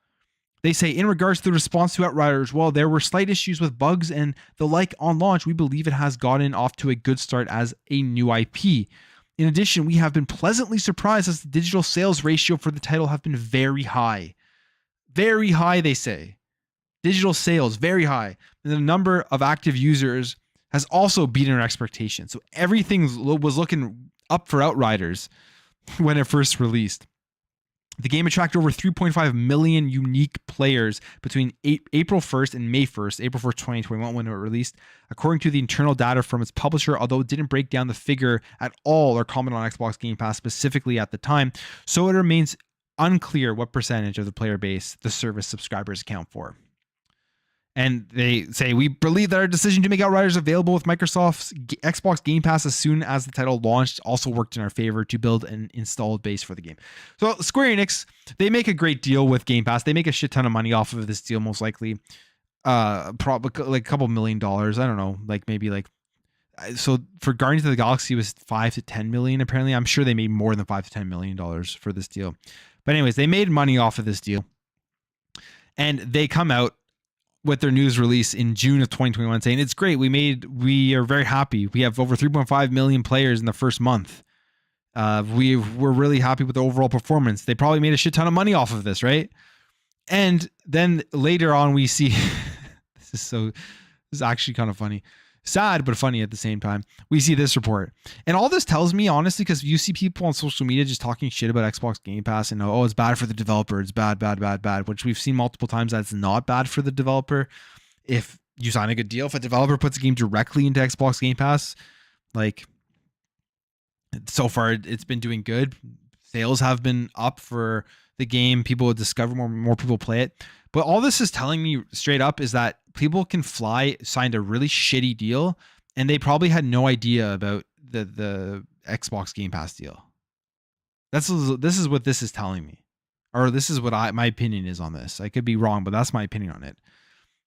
They say, in regards to the response to Outriders, while there were slight issues with bugs and the like on launch, we believe it has gotten off to a good start as a new IP. In addition, we have been pleasantly surprised as the digital sales ratio for the title have been very high. Very high, they say. Digital sales, very high. And the number of active users has also beaten our expectations. So everything was looking up for Outriders when it first released. The game attracted over 3.5 million unique players between April 1st and May 1st, April 1st, 2021, when it was released, according to the internal data from its publisher, although it didn't break down the figure at all or comment on Xbox Game Pass specifically at the time. So it remains unclear what percentage of the player base the service subscribers account for. And they say, we believe that our decision to make Outriders available with Microsoft's Xbox Game Pass as soon as the title launched also worked in our favor to build an installed base for the game. So Square Enix, they make a great deal with Game Pass. They make a shit ton of money off of this deal, most likely. Probably like a couple $1 million. I don't know, like maybe like, so for Guardians of the Galaxy it was 5 to 10 million. Apparently, I'm sure they made more than 5 to 10 million dollars for this deal. But anyways, they made money off of this deal, and they come out with their news release in June of 2021 saying it's great. We are very happy. We have over 3.5 million players in the first month. We're really happy with the overall performance. They probably made a shit ton of money off of this, right? And then later on we see this is actually kind of funny. Sad, but funny at the same time. We see this report. And all this tells me, honestly, because you see people on social media just talking shit about Xbox Game Pass and, oh, it's bad for the developer. It's bad, which we've seen multiple times that's not bad for the developer. If you sign a good deal, if a developer puts a game directly into Xbox Game Pass, like, so far it's been doing good. Sales have been up for the game. People discover more people play it. But all this is telling me straight up is that people can fly signed a really shitty deal, and they probably had no idea about the Xbox Game Pass deal. This is what this is telling me, or this is what my opinion is on this. I could be wrong, but that's my opinion on it.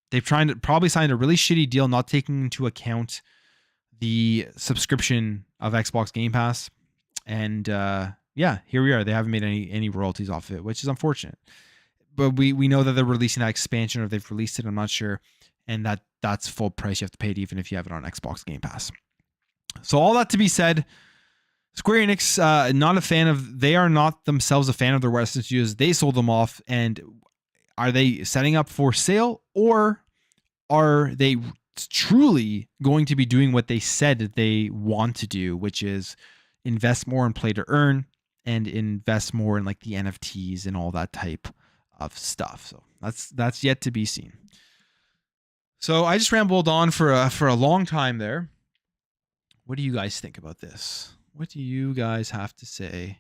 They've probably signed a really shitty deal, not taking into account the subscription of Xbox Game Pass, and yeah, here we are. They haven't made any royalties off of it, which is unfortunate. But we know that they're releasing that expansion, or they've released it, I'm not sure. And that's full price you have to pay it, even if you have it on Xbox Game Pass. So all that to be said, Square Enix, not a fan of, they are not themselves a fan of their Western studios. They sold them off. And are they setting up for sale, or are they truly going to be doing what they said that they want to do, which is invest more in play to earn and invest more in like the NFTs and all that type of stuff? So that's yet to be seen. So I just rambled on for a long time there. What do you guys think about this? What do you guys have to say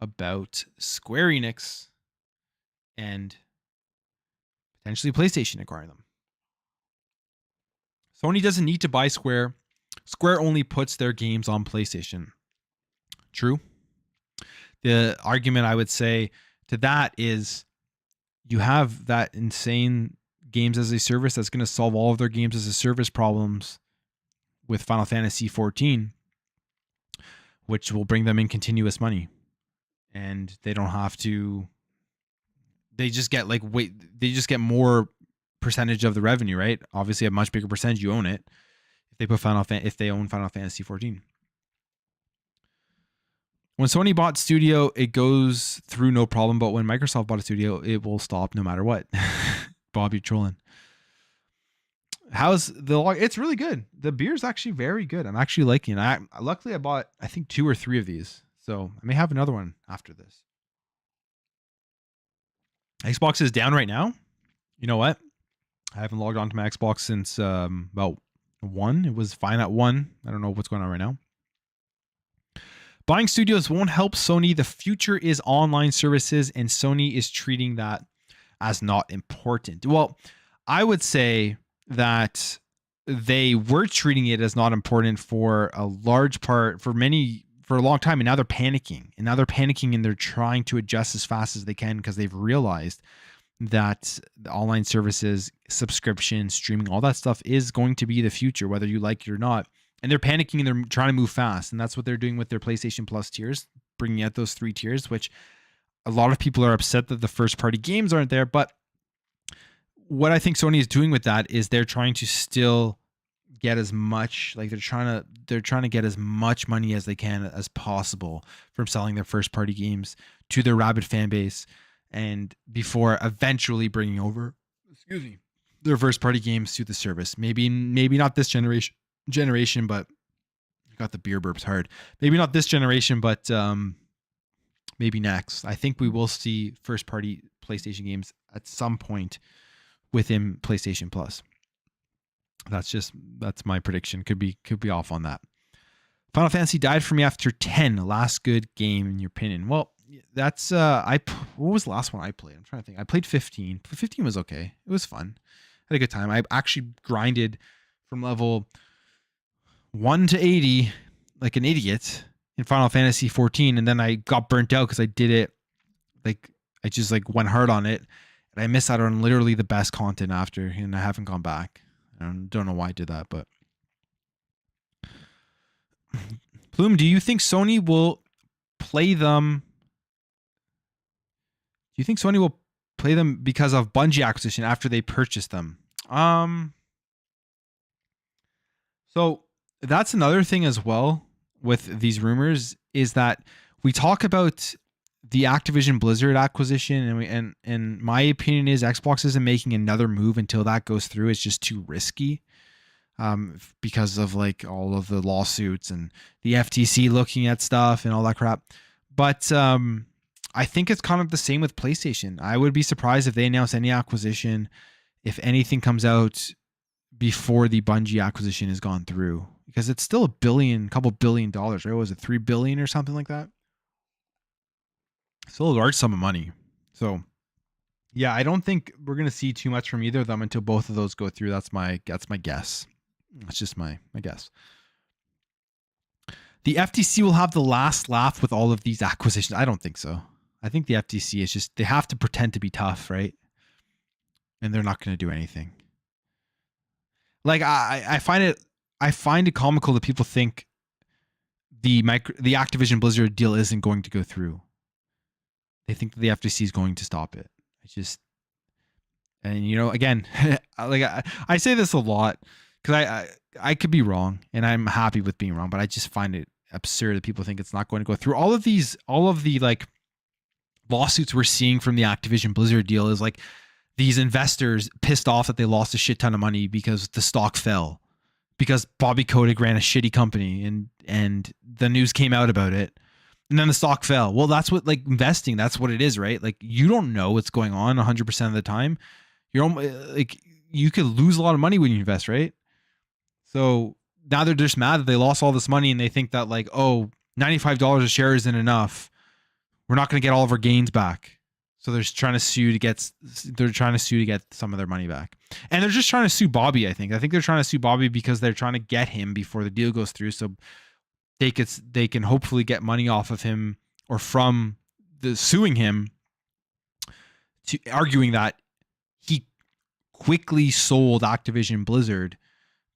about Square Enix and potentially PlayStation acquiring them? Sony doesn't need to buy Square. Square only puts their games on PlayStation. True. The argument I would say to that is you have that insane games as a service that's going to solve all of their games as a service problems with Final Fantasy 14, which will bring them in continuous money. And they don't have to, they just get they just get more percentage of the revenue, right? Obviously a much bigger percentage, you own it. If they own Final Fantasy 14. When Sony bought studio, it goes through no problem, but when Microsoft bought a studio, it will stop no matter what. Bobby trolling. How's the log? It's really good. The beer's actually very good. I'm actually liking it. Luckily I bought, I think 2 or 3 of these, so I may have another one after this. Xbox is down right now. You know what? I haven't logged on to my Xbox since about 1. It was fine at 1. I don't know what's going on right now. Buying studios won't help Sony. The future is online services, and Sony is treating that as not important. Well, I would say that they were treating it as not important for a large part, for a long time, and now they're panicking. And they're trying to adjust as fast as they can because they've realized that the online services, subscription, streaming, all that stuff is going to be the future, whether you like it or not. And they're panicking and they're trying to move fast. And that's what they're doing with their PlayStation Plus tiers, bringing out those 3 tiers, which a lot of people are upset that the first party games aren't there. But what I think Sony is doing with that is they're trying to still get as much, like they're trying to get as much money as they can as possible from selling their first party games to their rabid fan base, and before eventually bringing over, their first party games to the service. Maybe not this generation, but I got the beer burps hard. Maybe not this generation, but maybe next. I think we will see first party PlayStation games at some point within PlayStation Plus. That's my prediction. Could be off on that. Final Fantasy died for me after 10. Last good game in your opinion? Well, that's what was the last one I played? I'm trying to think. I played 15. 15 was okay. It was fun. Had a good time. I actually grinded from level 1 to 80 like an idiot in Final Fantasy 14, and then I got burnt out because I did it like I just like went hard on it, and I missed out on literally the best content after, and I haven't gone back. I don't know why I did that, but Plume, do you think Sony will play them? Do you think Sony will play them because of Bungie acquisition after they purchase them? So that's another thing as well with these rumors, is that we talk about the Activision Blizzard acquisition, and my opinion is Xbox isn't making another move until that goes through. It's just too risky. Because of like all of the lawsuits and the FTC looking at stuff and all that crap. But I think it's kind of the same with PlayStation. I would be surprised if they announce any acquisition, if anything comes out before the Bungie acquisition has gone through, because it's still couple $1 billion, right? Was it $3 billion or something like that? Still a large sum of money. So yeah, I don't think we're gonna see too much from either of them until both of those go through. That's my guess. That's just my guess. The FTC will have the last laugh with all of these acquisitions. I don't think so. I think the FTC is just, they have to pretend to be tough, right? And they're not going to do anything. Like I find it comical that people think the Activision Blizzard deal isn't going to go through. They think that the FTC is going to stop it. It's just, and you know, again, like I say this a lot, because I could be wrong, and I'm happy with being wrong, but I just find it absurd that people think it's not going to go through. All of the like lawsuits we're seeing from the Activision Blizzard deal is like these investors pissed off that they lost a shit ton of money because the stock fell, because Bobby Kotick ran a shitty company, and the news came out about it, and then the stock fell. Well, that's what, like, investing, that's what it is, right? Like, you don't know what's going on 100% of the time. You're like, you could lose a lot of money when you invest, right? So now they're just mad that they lost all this money, and they think that like, oh, $95 a share isn't enough. We're not going to get all of our gains back. So they're trying to sue to get some of their money back. And they're just trying to sue Bobby, I think. I think they're trying to sue Bobby because they're trying to get him before the deal goes through, so they can hopefully get money off of him, or from the suing him, to arguing that he quickly sold Activision Blizzard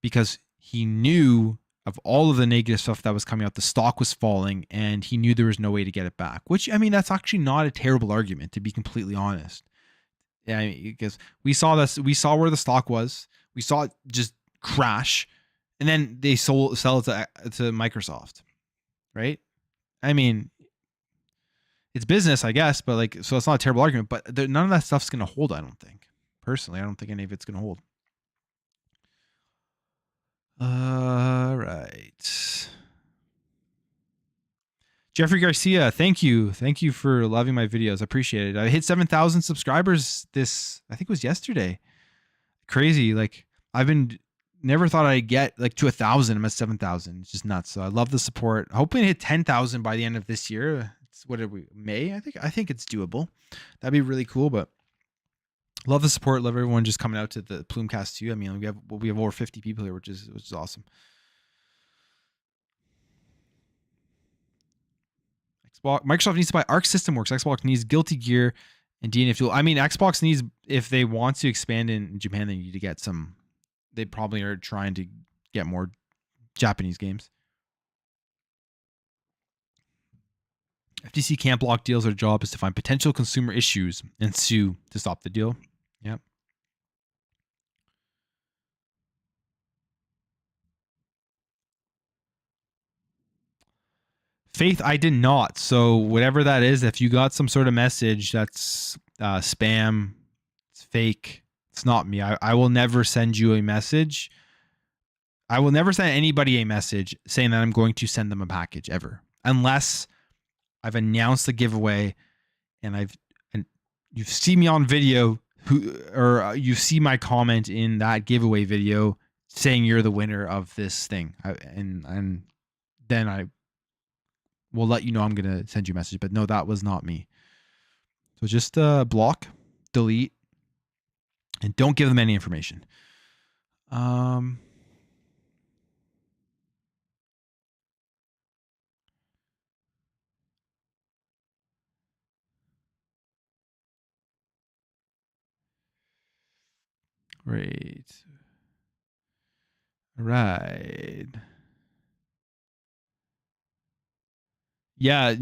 because he knew of all of the negative stuff that was coming out. The stock was falling, and he knew there was no way to get it back. Which, I mean, that's actually not a terrible argument, to be completely honest. Yeah, I mean, because we saw where the stock was. We saw it just crash, and then they sell it to Microsoft, right? I mean, it's business, I guess, but like, so it's not a terrible argument. But none of that stuff's gonna hold. I don't think. Personally, I don't think any of it's gonna hold. All right. Jeffrey Garcia, thank you. Thank you for loving my videos. I appreciate it. I hit 7,000 subscribers I think it was yesterday. Crazy. Like, never thought I'd get like to 1,000. I'm at 7,000. It's just nuts. So I love the support. Hoping to hit 10,000 by the end of this year. It's May? I think it's doable. That'd be really cool, but love the support. Love everyone just coming out to the Plumecast too. I mean, we have over 50 people here, which is awesome. Microsoft needs to buy Arc System Works. Xbox needs Guilty Gear and DNF Duel. I mean, Xbox needs, if they want to expand in Japan, they need to get some. They probably are trying to get more Japanese games. FTC can't block deals. Their job is to find potential consumer issues and sue to stop the deal. Yep. Faith, I did not. So whatever that is, if you got some sort of message that's spam, it's fake, it's not me. I will never send you a message. I will never send anybody a message saying that I'm going to send them a package ever, unless I've announced the giveaway and you've seen me on video, or you see my comment in that giveaway video saying you're the winner of this thing, and then I will let you know I'm going to send you a message. But no, that was not me. So just block, delete, and don't give them any information. Right. Right. Yeah,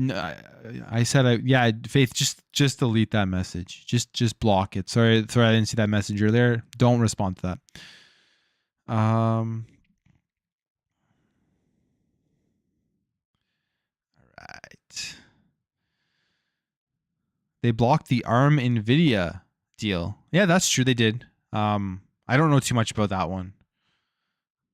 I said yeah, Faith, just delete that message. Just block it. Sorry, I didn't see that message earlier. Don't respond to that. All right. They blocked the ARM Nvidia deal. Yeah, that's true. They did. I don't know too much about that one.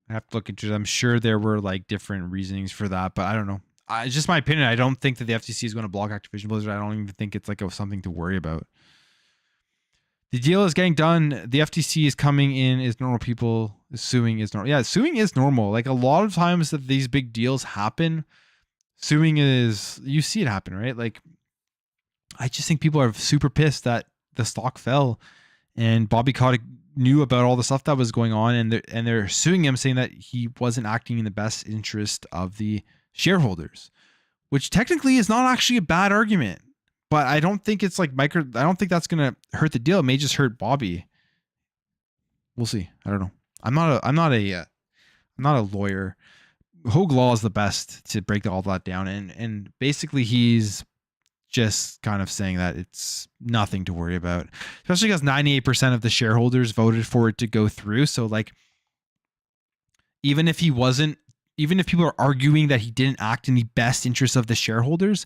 I have to look into it. I'm sure there were like different reasonings for that, but I don't know. It's just my opinion. I don't think that the FTC is going to block Activision Blizzard. I don't even think it's like something to worry about. The deal is getting done. The FTC is coming in as normal. People suing is normal. Yeah, suing is normal. Like a lot of times that these big deals happen, suing is, you see it happen, right? Like I just think people are super pissed that the stock fell and Bobby Kotick knew about all the stuff that was going on, and they're suing him, saying that he wasn't acting in the best interest of the shareholders, which technically is not actually a bad argument. But I don't think it's like I don't think that's gonna hurt the deal. It may just hurt Bobby. We'll see. I don't know. I'm not a lawyer. Hogue Law is the best to break all that down, and basically he's just kind of saying that it's nothing to worry about, especially because 98% of the shareholders voted for it to go through. So like, even if people are arguing that he didn't act in the best interest of the shareholders,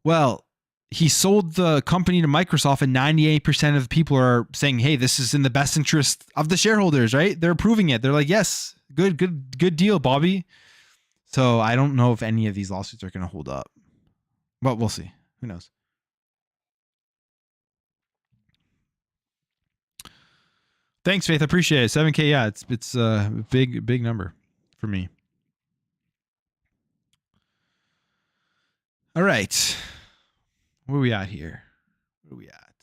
well, he sold the company to Microsoft and 98% of the people are saying, hey, this is in the best interest of the shareholders, right? They're approving it. They're like, yes, good deal, Bobby. So I don't know if any of these lawsuits are going to hold up, but we'll see. Who knows? Thanks, Faith. I appreciate it. 7K. Yeah, it's a big number for me. All right. Where are we at here? Where are we at?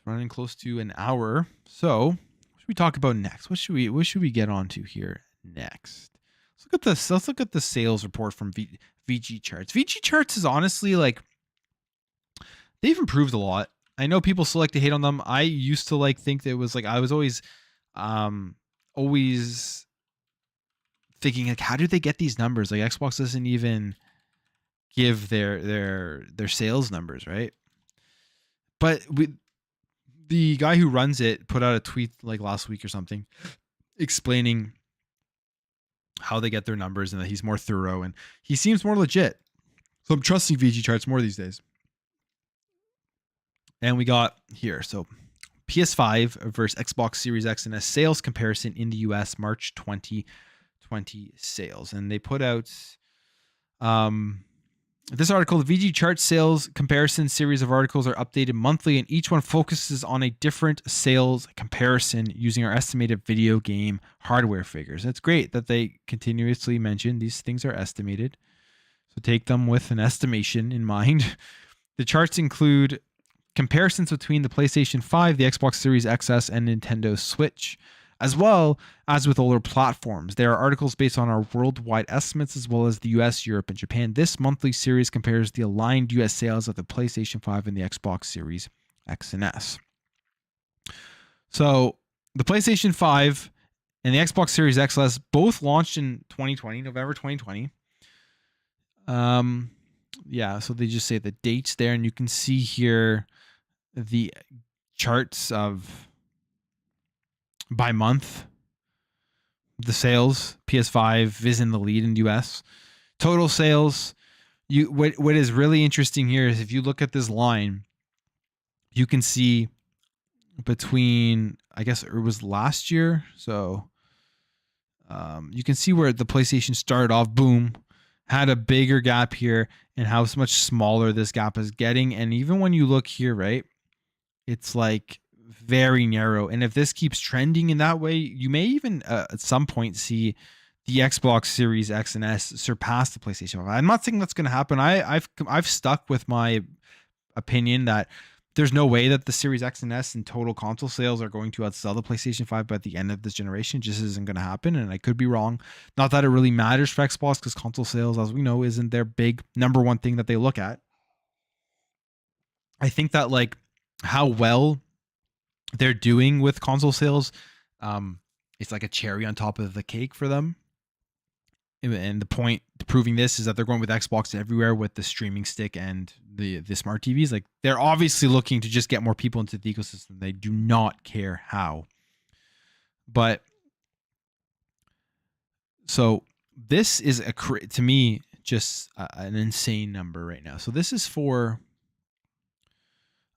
Running close to an hour. So, what should we talk about next? What should we get onto here next? Let's look at this. Let's look at the sales report from VG Charts. VG Charts is honestly like, they've improved a lot. I know people still like to hate on them. I used to like think that it was like, I was always thinking like, how do they get these numbers? Like Xbox doesn't even give their sales numbers, right? But the guy who runs it put out a tweet like last week or something explaining how they get their numbers and that he's more thorough and he seems more legit. So I'm trusting VG Charts more these days. And we got here. So PS5 versus Xbox Series X in a sales comparison in the US March 2020 sales. And they put out this article. The VG Chart sales comparison series of articles are updated monthly, and each one focuses on a different sales comparison using our estimated video game hardware figures. It's great that they continuously mention these things are estimated, so take them with an estimation in mind. The charts include comparisons between the PlayStation 5, the Xbox Series XS, and Nintendo Switch, as well as with older platforms. There are articles based on our worldwide estimates as well as the US, Europe, and Japan. This monthly series compares the aligned US sales of the PlayStation 5 and the Xbox Series X and S. So the PlayStation 5 and the Xbox Series XS both launched in 2020, November 2020. Yeah, so they just say the dates there, and you can see here the charts of by month, the sales. PS5 is in the lead in the US. Total sales. What is really interesting here is if you look at this line, you can see between, I guess it was last year. So you can see where the PlayStation started off, boom, had a bigger gap here, and how much smaller this gap is getting. And even when you look here, right, it's like very narrow. And if this keeps trending in that way, you may even at some point see the Xbox Series X and S surpass the PlayStation 5. I'm not saying that's going to happen. I've stuck with my opinion that there's no way that the Series X and S in total console sales are going to outsell the PlayStation 5 by the end of this generation. It just isn't going to happen, and I could be wrong. Not that it really matters for Xbox, because console sales, as we know, isn't their big number one thing that they look at. I think that like how well they're doing with console sales, it's like a cherry on top of the cake for them. And the point to proving this is that they're going with Xbox everywhere with the streaming stick and the smart TVs. Like, they're obviously looking to just get more people into the ecosystem. They do not care how. But so this is to me just an insane number right now. So this is for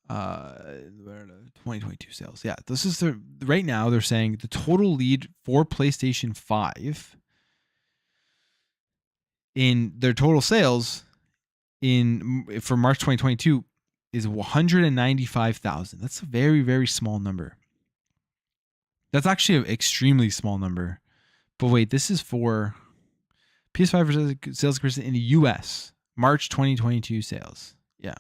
2022 sales. Yeah, this is right now they're saying the total lead for PlayStation 5 in their total sales for March 2022 is 195,000. That's a very, very small number. That's actually an extremely small number. But wait, this is for PS5 sales in the US, March 2022 sales. Yeah.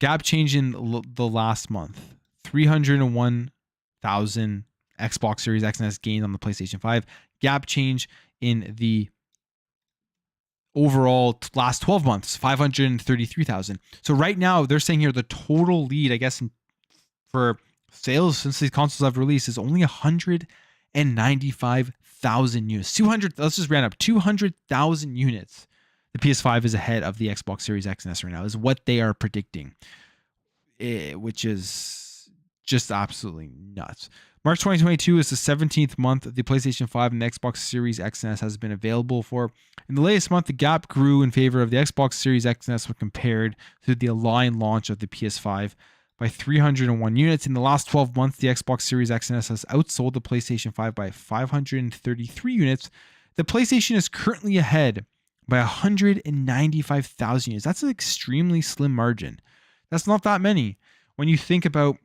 Gap change in the last month, 301,000 Xbox Series X and S gained on the PlayStation 5. Gap change in the overall last 12 months, 533,000. So right now they're saying here the total lead, I guess, for sales since these consoles have released is only 195,000 units. 200. Let's just round up 200,000 units. The PS5 is ahead of the Xbox Series X and S right now, is what they are predicting, which is just absolutely nuts. March 2022 is the 17th month the PlayStation 5 and the Xbox Series X and S has been available for. In the latest month, the gap grew in favor of the Xbox Series X and S when compared to the aligned launch of the PS5 by 301 units. In the last 12 months, the Xbox Series X and S has outsold the PlayStation 5 by 533 units. The PlayStation is currently ahead by 195,000 units. That's an extremely slim margin. That's not that many when you think about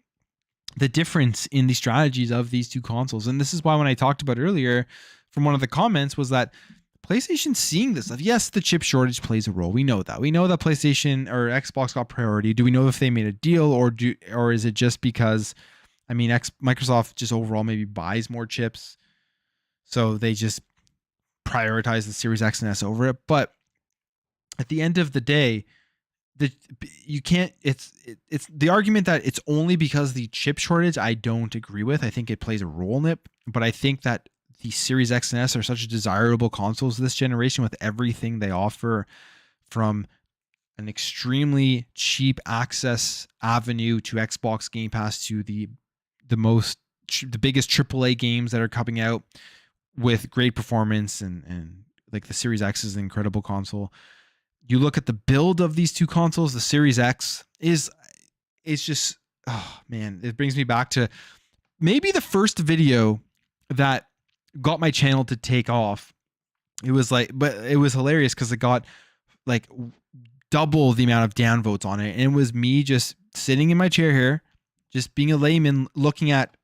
the difference in the strategies of these two consoles. And this is why when I talked about earlier from one of the comments was that PlayStation seeing this stuff. Yes, the chip shortage plays a role. We know that. We know that PlayStation or Xbox got priority. Do we know if they made a deal or is it just because, I mean, Microsoft just overall maybe buys more chips, so they just prioritize the Series X and S over it? But at the end of the day, it's the argument that it's only because of the chip shortage, I don't agree with. I think it plays a role in it, but I think that the Series X and S are such desirable consoles this generation with everything they offer, from an extremely cheap access avenue to Xbox Game Pass to the biggest AAA games that are coming out with great performance, and like the Series X is an incredible console. You look at the build of these two consoles, the Series X it's just, oh man, it brings me back to maybe the first video that got my channel to take off. It was hilarious because it got like double the amount of downvotes on it. And it was me just sitting in my chair here, just being a layman, looking at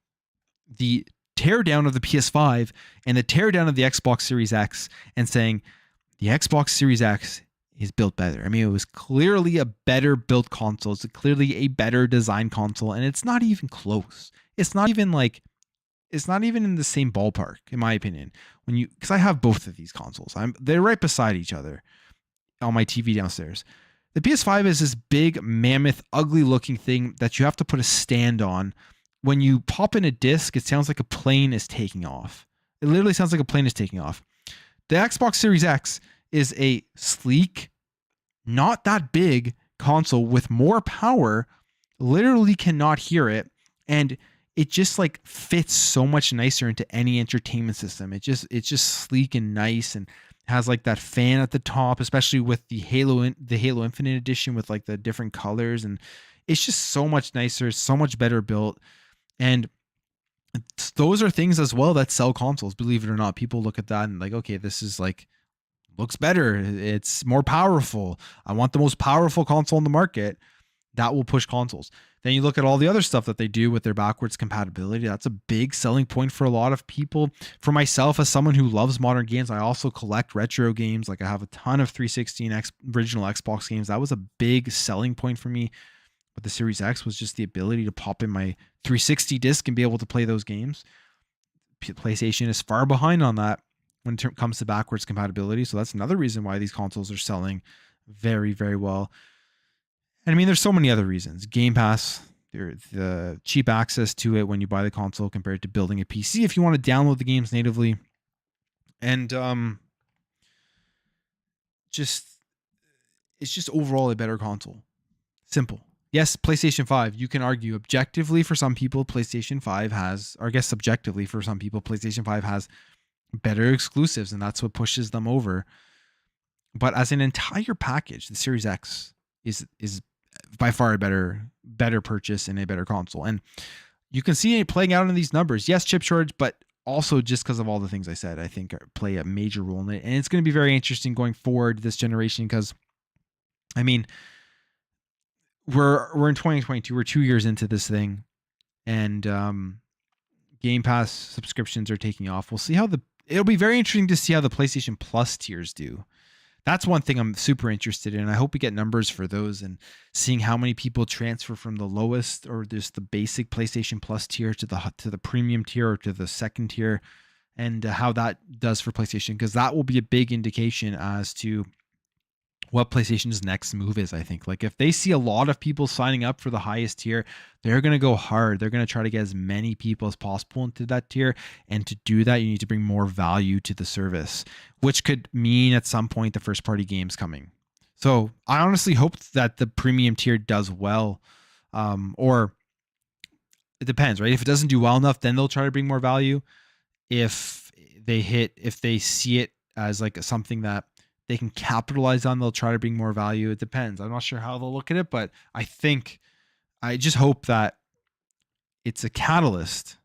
the teardown of the PS5 and the teardown of the Xbox Series X and saying the Xbox Series X is built better. I mean, it was clearly a better built console. It's clearly a better design console, and it's not even close. It's not even in the same ballpark, in my opinion. Because I have both of these consoles, they're right beside each other on my TV downstairs. The PS5 is this big, mammoth, ugly-looking thing that you have to put a stand on. When you pop in a disc, it sounds like a plane is taking off. It literally sounds like a plane is taking off. The Xbox Series X is a sleek, not that big console with more power. Literally cannot hear it, and it just like fits so much nicer into any entertainment system. It's just sleek and nice, and has like that fan at the top, especially with the Halo Infinite edition with like the different colors, and it's just so much nicer, so much better built. And those are things as well that sell consoles, believe it or not. People look at that and like, okay, this is like, looks better, it's more powerful, I want the most powerful console on the market. That will push consoles. Then you look at all the other stuff that they do with their backwards compatibility. That's a big selling point for a lot of people. For myself, as someone who loves modern games, I also collect retro games. Like I have a ton of 360 and original Xbox games. That was a big selling point for me with the Series X, was just the ability to pop in my 360 disc and be able to play those games. PlayStation is far behind on that when it comes to backwards compatibility. So that's another reason why these consoles are selling very, very well. And I mean, there's so many other reasons. Game Pass, the cheap access to it when you buy the console compared to building a PC if you want to download the games natively. And it's just overall a better console. Simple. Yes, PlayStation 5, you can argue objectively for some people, PlayStation 5 has, or I guess subjectively for some people, PlayStation 5 has better exclusives, and that's what pushes them over. But as an entire package, the Series X is by far a better purchase and a better console. And you can see it playing out in these numbers. Yes, chip shortage, but also just because of all the things I said, I think play a major role in it. And it's going to be very interesting going forward this generation, because I mean, we're in 2022. We're 2 years into this thing, and Game Pass subscriptions are taking off. We'll see it'll be very interesting to see how the PlayStation Plus tiers do. That's one thing I'm super interested in. I hope we get numbers for those, and seeing how many people transfer from the lowest or just the basic PlayStation Plus tier to the premium tier or to the second tier, and how that does for PlayStation, because that will be a big indication as to what PlayStation's next move is. I think, like, if they see a lot of people signing up for the highest tier, they're going to go hard. They're going to try to get as many people as possible into that tier. And to do that, you need to bring more value to the service, which could mean at some point the first party games coming. So I honestly hope that the premium tier does well, or it depends, right? If it doesn't do well enough, then they'll try to bring more value. If they see it as like something that they can capitalize on, they'll try to bring more value. It depends. I'm not sure how they'll look at it, but I just hope that it's a catalyst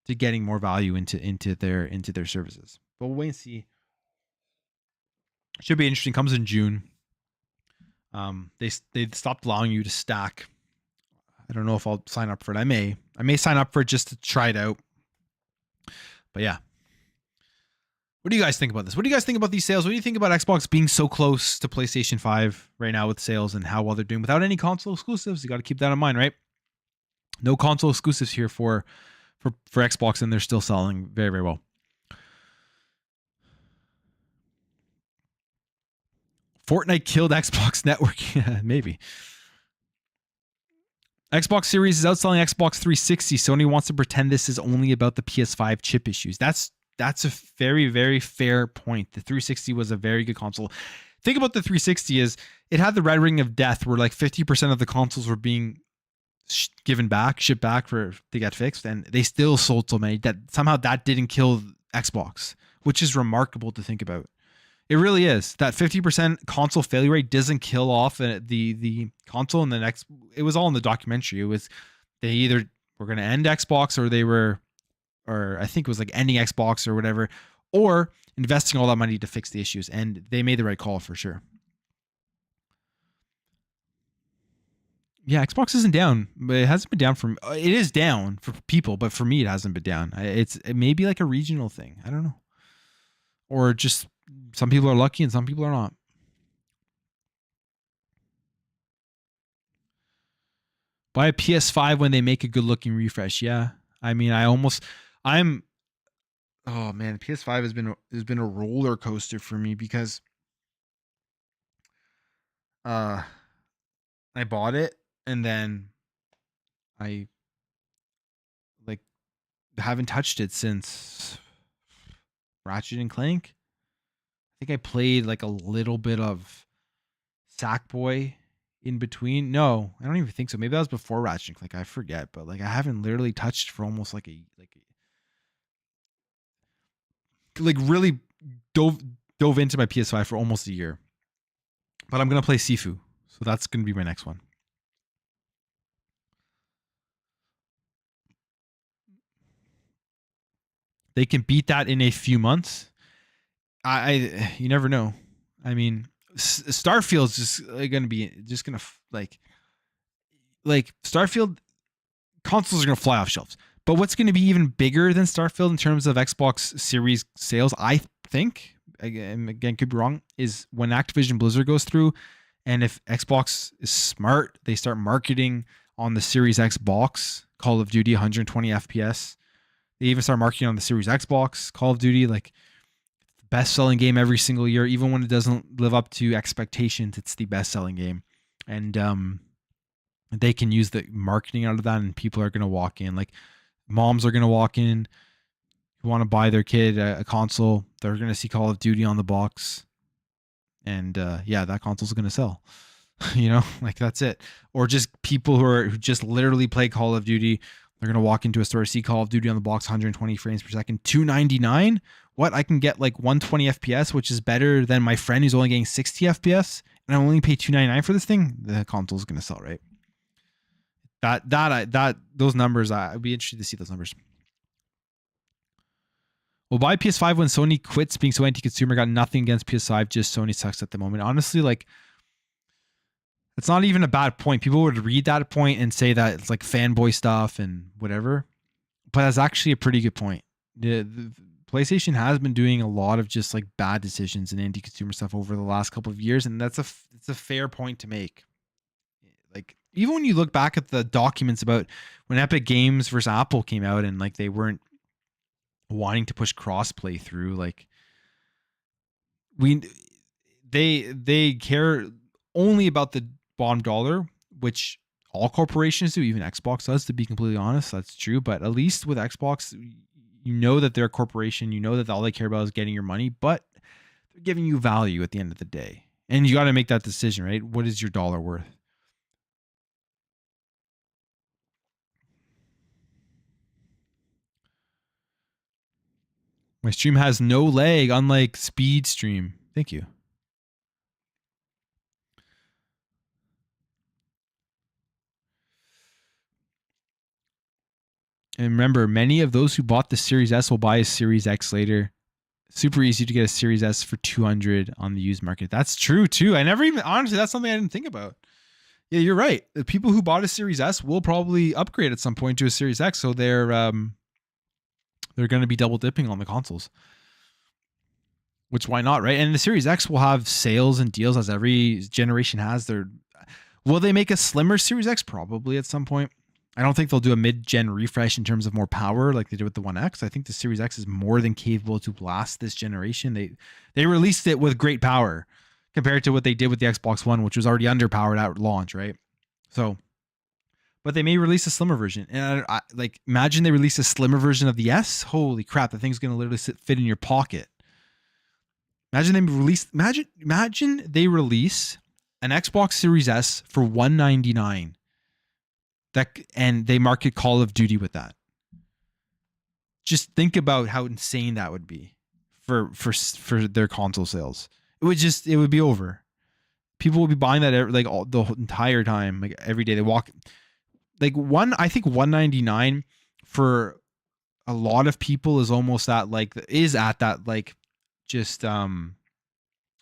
to getting more value into their services. But we'll wait and see. Should be interesting. Comes in June. They stopped allowing you to stack. I don't know if I'll sign up for it. I may sign up for it just to try it out. But yeah. What do you guys think about this? What do you guys think about these sales? What do you think about Xbox being so close to PlayStation 5 right now with sales, and how well they're doing without any console exclusives? You got to keep that in mind, right? No console exclusives here for Xbox, and they're still selling very, very well. Fortnite killed Xbox Network. Maybe. Xbox Series is outselling Xbox 360. Sony wants to pretend this is only about the PS5 chip issues. That's a very, very fair point. The 360 was a very good console. Think about the 360 is it had the red ring of death, where like 50% of the consoles were being shipped back to get fixed, and they still sold so many that somehow that didn't kill Xbox, which is remarkable to think about. It really is. That 50% console failure rate doesn't kill off the console. And the next, it was all in the documentary. It was, they either were going to end Xbox, or I think it was like ending Xbox or whatever, or investing all that money to fix the issues. And they made the right call for sure. Yeah, Xbox isn't down, but it hasn't been down it is down for people, but for me, it hasn't been down. It may be like a regional thing. I don't know. Or just some people are lucky and some people are not. Buy a PS5 when they make a good looking refresh. Yeah. I mean, oh man, PS5 has been a roller coaster for me, because I bought it and then I like haven't touched it since Ratchet and Clank. I think I played like a little bit of Sackboy in between. No, I don't even think so. Maybe that was before Ratchet and Clank. I forget, but like I haven't literally touched for almost like really dove into my PS5 for almost a year. But I'm gonna play Sifu, so that's gonna be my next one. They can beat that in a few months. You never know. I mean, Starfield's just gonna like Starfield consoles are going to fly off shelves. But what's going to be even bigger than Starfield in terms of Xbox Series sales, I think, again, could be wrong, is when Activision Blizzard goes through, and if Xbox is smart, they start marketing on the Series X box, Call of Duty 120 FPS. They even start marketing on the Series Xbox, Call of Duty, like best-selling game every single year. Even when it doesn't live up to expectations, it's the best-selling game. And they can use the marketing out of that, and people are going to walk in. Like moms are going to walk in, who want to buy their kid a console. They're going to see Call of Duty on the box. And yeah, that console's going to sell. You know, like that's it. Or just people who just literally play Call of Duty. They're going to walk into a store, see Call of Duty on the box, 120 frames per second, $299. What? I can get like 120 FPS, which is better than my friend who's only getting 60 FPS, and I only pay $299 for this thing. The console's going to sell, right? Those numbers, I'd be interested to see those numbers. We'll buy PS5 when Sony quits being so anti-consumer. Got nothing against PS5, just Sony sucks at the moment. Honestly, like, it's not even a bad point. People would read that point and say that it's like fanboy stuff and whatever, but that's actually a pretty good point. The PlayStation has been doing a lot of just like bad decisions and anti-consumer stuff over the last couple of years, and it's a fair point to make. Like, even when you look back at the documents about when Epic Games versus Apple came out and like they weren't wanting to push crossplay through, like they care only about the bottom dollar, which all corporations do, even Xbox does, to be completely honest. That's true. But at least with Xbox, you know that they're a corporation, you know that all they care about is getting your money, but they're giving you value at the end of the day. And you got to make that decision, right? What is your dollar worth? My stream has no lag, unlike Speed Stream. Thank you. And remember, many of those who bought the Series S will buy a Series X later. Super easy to get a Series S for $200 on the used market. That's true too. I never even, honestly, that's something I didn't think about. Yeah, you're right. The people who bought a Series S will probably upgrade at some point to a Series X, so they're going to be double dipping on the consoles. Which, why not, right? And the Series X will have sales and deals as every generation has. Will they make a slimmer Series X? Probably at some point. I don't think they'll do a mid-gen refresh in terms of more power like they did with the One X. I think the Series X is more than capable to last this generation. They released it with great power compared to what they did with the Xbox One, which was already underpowered at launch, right? So, but they may release a slimmer version. And I like, imagine they release a slimmer version of the S. Holy crap, the thing's going to literally fit in your pocket. Imagine they release an Xbox Series S for $199. And they market Call of Duty with that. Just think about how insane that would be for their console sales. It would be over. People would be buying that the entire time, like every day they walk. Like I think $199 for a lot of people is almost at that just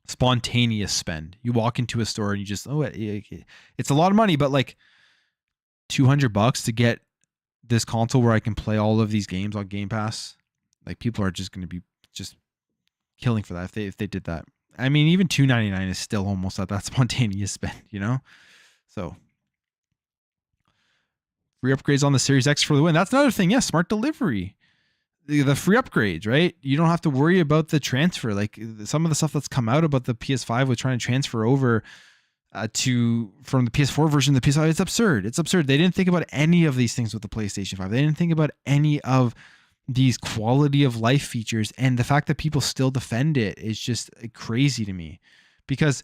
spontaneous spend. You walk into a store and you just, it's a lot of money, but like $200 to get this console where I can play all of these games on Game Pass. Like, people are just going to be just killing for that if they did that. I mean, even $299 is still almost at that spontaneous spend, you know? So free upgrades on the Series X for the win. That's another thing. Yeah, smart delivery. The free upgrades, right? You don't have to worry about the transfer. Like, some of the stuff that's come out about the PS5 with trying to transfer over from the PS4 version to the PS5, it's absurd. It's absurd. They didn't think about any of these things with the PlayStation 5. They didn't think about any of these quality of life features, and the fact that people still defend it is just crazy to me, because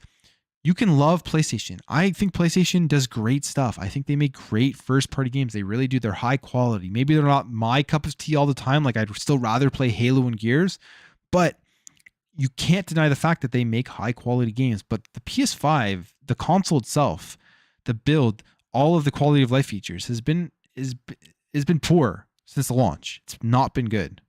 you can love PlayStation. I think PlayStation does great stuff. I think they make great first-party games. They really do. They're high quality. Maybe they're not my cup of tea all the time. Like, I'd still rather play Halo and Gears, but you can't deny the fact that they make high-quality games. But the PS5, the console itself, the build, all of the quality of life features has been poor since the launch. It's not been good.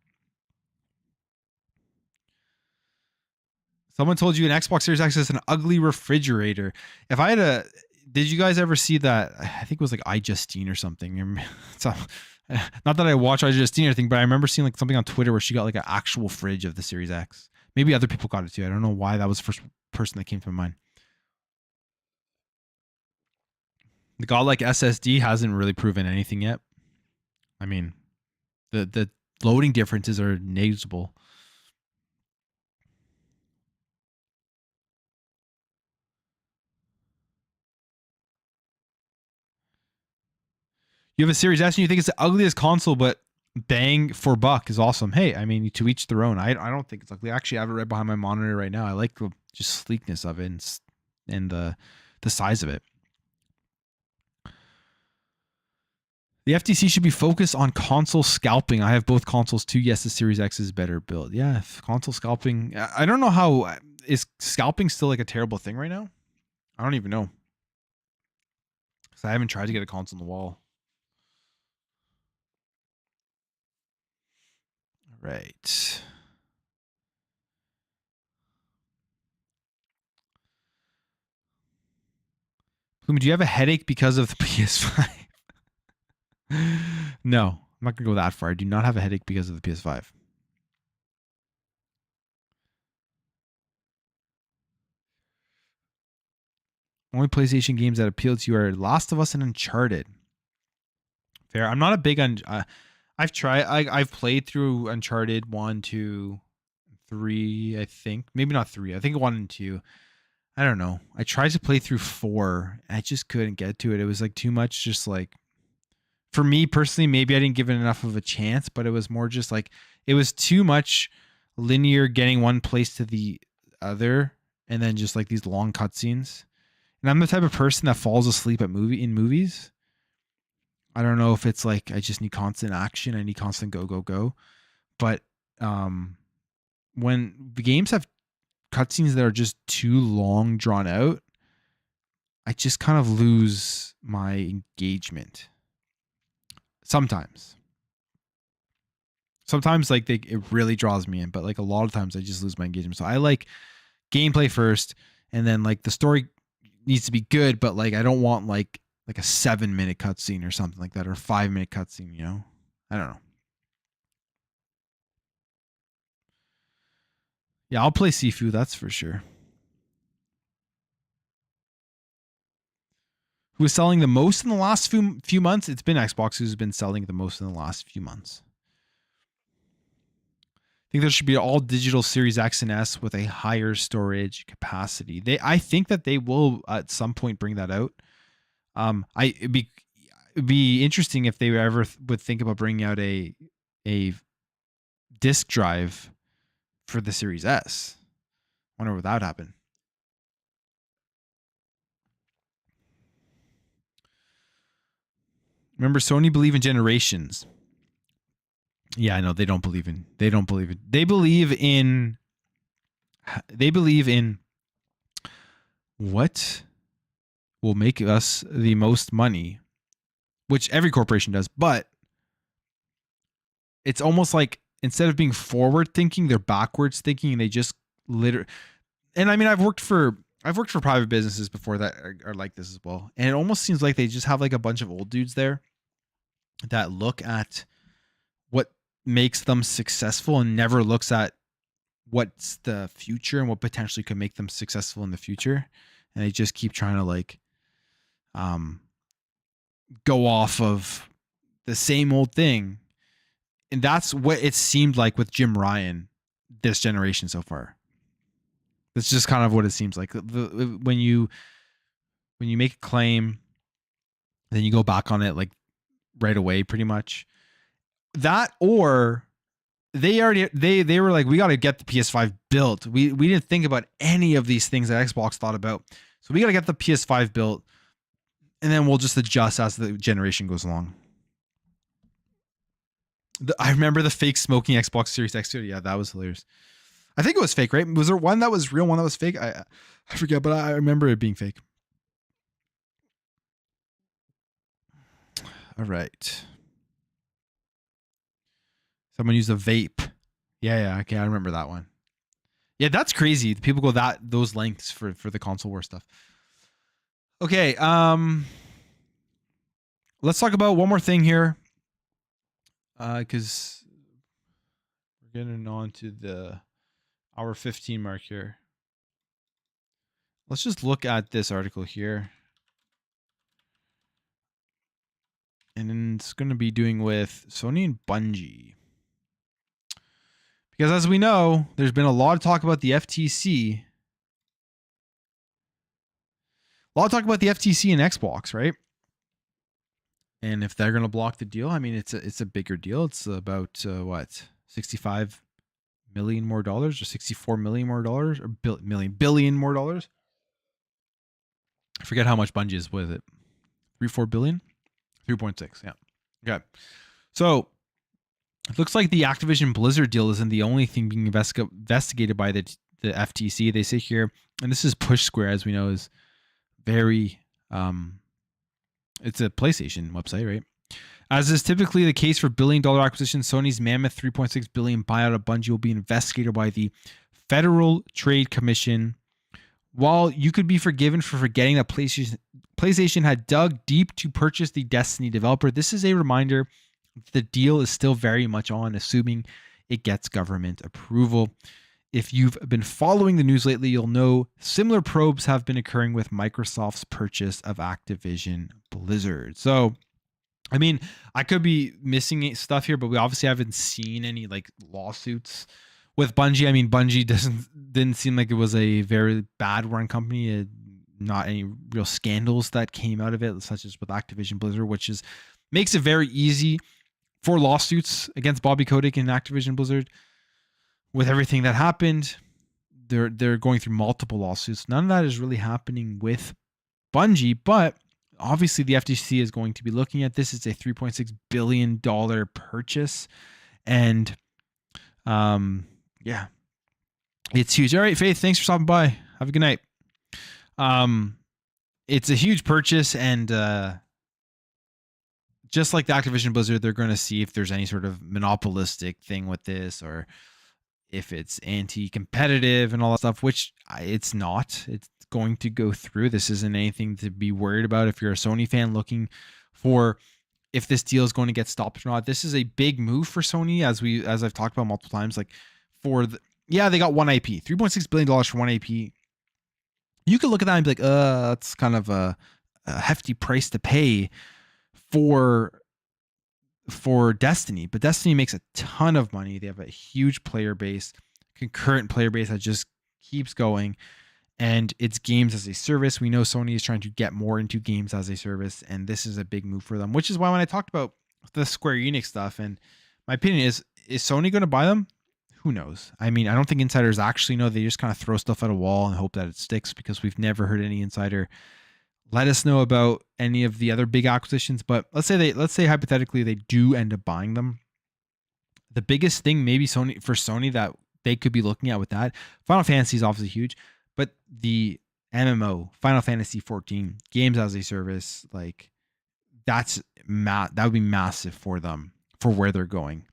Someone told you an Xbox Series X is an ugly refrigerator. If I had did you guys ever see that? I think it was like iJustine or something. So, not that I watch iJustine or anything, but I remember seeing like something on Twitter where she got like an actual fridge of the Series X. Maybe other people got it too. I don't know why that was the first person that came to my mind. The godlike SSD hasn't really proven anything yet. I mean, the loading differences are negligible. You have a Series S and you think it's the ugliest console, but bang for buck is awesome. Hey, I mean, to each their own. I don't think it's ugly. Actually, I have it right behind my monitor right now. I like the just sleekness of it and the size of it. The FTC should be focused on console scalping. I have both consoles too. Yes, the Series X is better built. Yeah, console scalping. I don't know how is scalping still like a terrible thing right now. I don't even know. Because I haven't tried to get a console on the wall. Right. Plum, do you have a headache because of the PS5? No, I'm not gonna go that far. I do not have a headache because of the PS5. Only PlayStation games that appeal to you are Last of Us and Uncharted. Fair. I'm not a big I've tried. I've played through Uncharted 1, 2, 3. I think maybe not 3. I think 1 and 2. I don't know. I tried to play through 4. I just couldn't get to it. It was like too much. Just like for me personally, maybe I didn't give it enough of a chance, but it was more just like it was too much linear getting one place to the other, and then just like these long cutscenes. And I'm the type of person that falls asleep in movies. I don't know if it's like I just need constant action. I need constant go, go, go. But when the games have cutscenes that are just too long, drawn out, I just kind of lose my engagement. Sometimes like it really draws me in, but like a lot of times I just lose my engagement. So I like gameplay first, and then like the story needs to be good, but like I don't want like a 7-minute cutscene or something like that, or a 5-minute cutscene. You know, I don't know. Yeah, I'll play Sifu. That's for sure. Who is selling the most in the last few months? It's been Xbox who's been selling the most in the last few months. I think there should be all digital Series X and S with a higher storage capacity. I think that they will at some point bring that out. It'd be interesting if they ever would think about bringing out a disk drive for the Series S. I wonder what that would happen. Remember, Sony believe in generations. Yeah, I know they don't believe in. They believe in what will make us the most money, which every corporation does. But it's almost like instead of being forward thinking, they're backwards thinking, and they just literally. And I mean, I've worked for private businesses before that are like this as well, and it almost seems like they just have like a bunch of old dudes there that look at what makes them successful and never looks at what's the future and what potentially could make them successful in the future, and they just keep trying to like go off of the same old thing. And that's what it seemed like with Jim Ryan this generation so far. That's just kind of what it seems like. When you make a claim, then you go back on it like right away, pretty much. That, or they were like, we got to get the PS5 built. We didn't think about any of these things that Xbox thought about. So we got to get the PS5 built, and then we'll just adjust as the generation goes along. I remember the fake smoking Xbox Series X. Yeah, that was hilarious. I think it was fake, right? Was there one that was real, one that was fake? I forget, but I remember it being fake. All right. Someone used a vape. Yeah, okay, I remember that one. Yeah, that's crazy. People go those lengths for the console war stuff. Okay. Let's talk about one more thing here. Because we're getting on to the hour 15 mark here. Let's just look at this article here. And then it's going to be doing with Sony and Bungie. Because as we know, there's been a lot of talk about the FTC. A lot of talk about the FTC and Xbox, right? And if they're going to block the deal, I mean, it's a bigger deal. It's about what, $65 million more dollars, or $64 million more dollars, or billion more dollars. I forget how much Bungie is. What is it? 3-4 billion? 3.6. Yeah. Okay. So it looks like the Activision Blizzard deal isn't the only thing being investigated by the FTC. They say here, and this is Push Square, as we know, is very it's a PlayStation website, right? As is typically the case for billion-dollar acquisitions, Sony's mammoth $3.6 billion buyout of Bungie will be investigated by the Federal Trade Commission. While you could be forgiven for forgetting that PlayStation had dug deep to purchase the Destiny developer, this is a reminder the deal is still very much on, assuming it gets government approval. If you've been following the news lately, you'll know similar probes have been occurring with Microsoft's purchase of Activision Blizzard. So, I mean, I could be missing stuff here, but we obviously haven't seen any like lawsuits with Bungie. I mean, Bungie didn't seem like it was a very bad run company. Not any real scandals that came out of it, such as with Activision Blizzard, which makes it very easy for lawsuits against Bobby Kotick and Activision Blizzard. With everything that happened, they're going through multiple lawsuits. None of that is really happening with Bungie, but obviously the FTC is going to be looking at this. It's a $3.6 billion purchase. And yeah, it's huge. All right, Faith, thanks for stopping by. Have a good night. It's a huge purchase, and just like the Activision Blizzard, they're going to see if there's any sort of monopolistic thing with this, or if it's anti-competitive and all that stuff, which it's not. It's going to go through. This isn't anything to be worried about if you're a Sony fan looking for if this deal is going to get stopped or not. This is a big move for Sony, as I've talked about multiple times. Like they got one IP, $3.6 billion for one IP. You could look at that and be like, that's kind of a hefty price to pay for Destiny, but Destiny makes a ton of money. They have a huge player base, concurrent player base that just keeps going, and it's games as a service. We know Sony is trying to get more into games as a service, and this is a big move for them, which is why when I talked about the Square Enix stuff, and my opinion is Sony going to buy them? Who knows? I mean, I don't think insiders actually know. They just kind of throw stuff at a wall and hope that it sticks, because we've never heard any insider let us know about any of the other big acquisitions. But let's say hypothetically they do end up buying them. The biggest thing maybe for Sony that they could be looking at with that, Final Fantasy is obviously huge, but the MMO, Final Fantasy 14, games as a service, like that would be massive for them, for where they're going.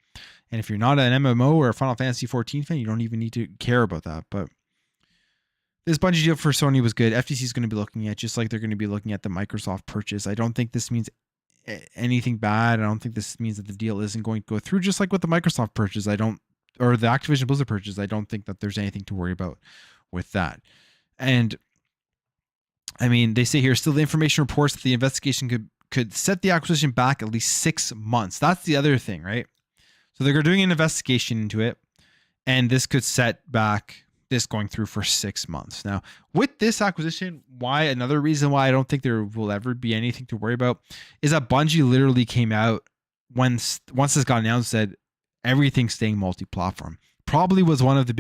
And if you're not an MMO or a Final Fantasy 14 fan, you don't even need to care about that. But this Bungie deal for Sony was good. FTC is going to be looking at, just like they're going to be looking at the Microsoft purchase. I don't think this means anything bad. I don't think this means that the deal isn't going to go through, just like with the Microsoft purchase. Or the Activision Blizzard purchase. I don't think that there's anything to worry about with that. And I mean, they say here, still the information reports that the investigation could set the acquisition back at least 6 months. That's the other thing, right? So they're doing an investigation into it, and this could set back this going through for 6 months. Now, with this acquisition, another reason why I don't think there will ever be anything to worry about is that Bungie literally came out once this got announced, said everything's staying multi-platform. Probably was one of the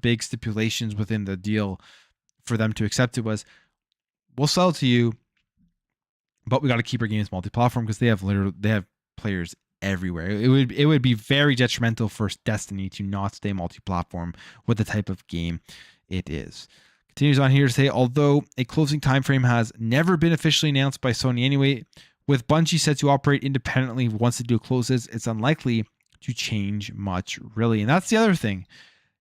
big stipulations within the deal for them to accept it was, we'll sell it to you, but we got to keep our games multi-platform, because they have players everywhere. It would be very detrimental for Destiny to not stay multi-platform with the type of game it is. Continues on here to say, although a closing time frame has never been officially announced by Sony anyway, with Bungie set to operate independently once the deal closes, it's unlikely to change much, really. And that's the other thing.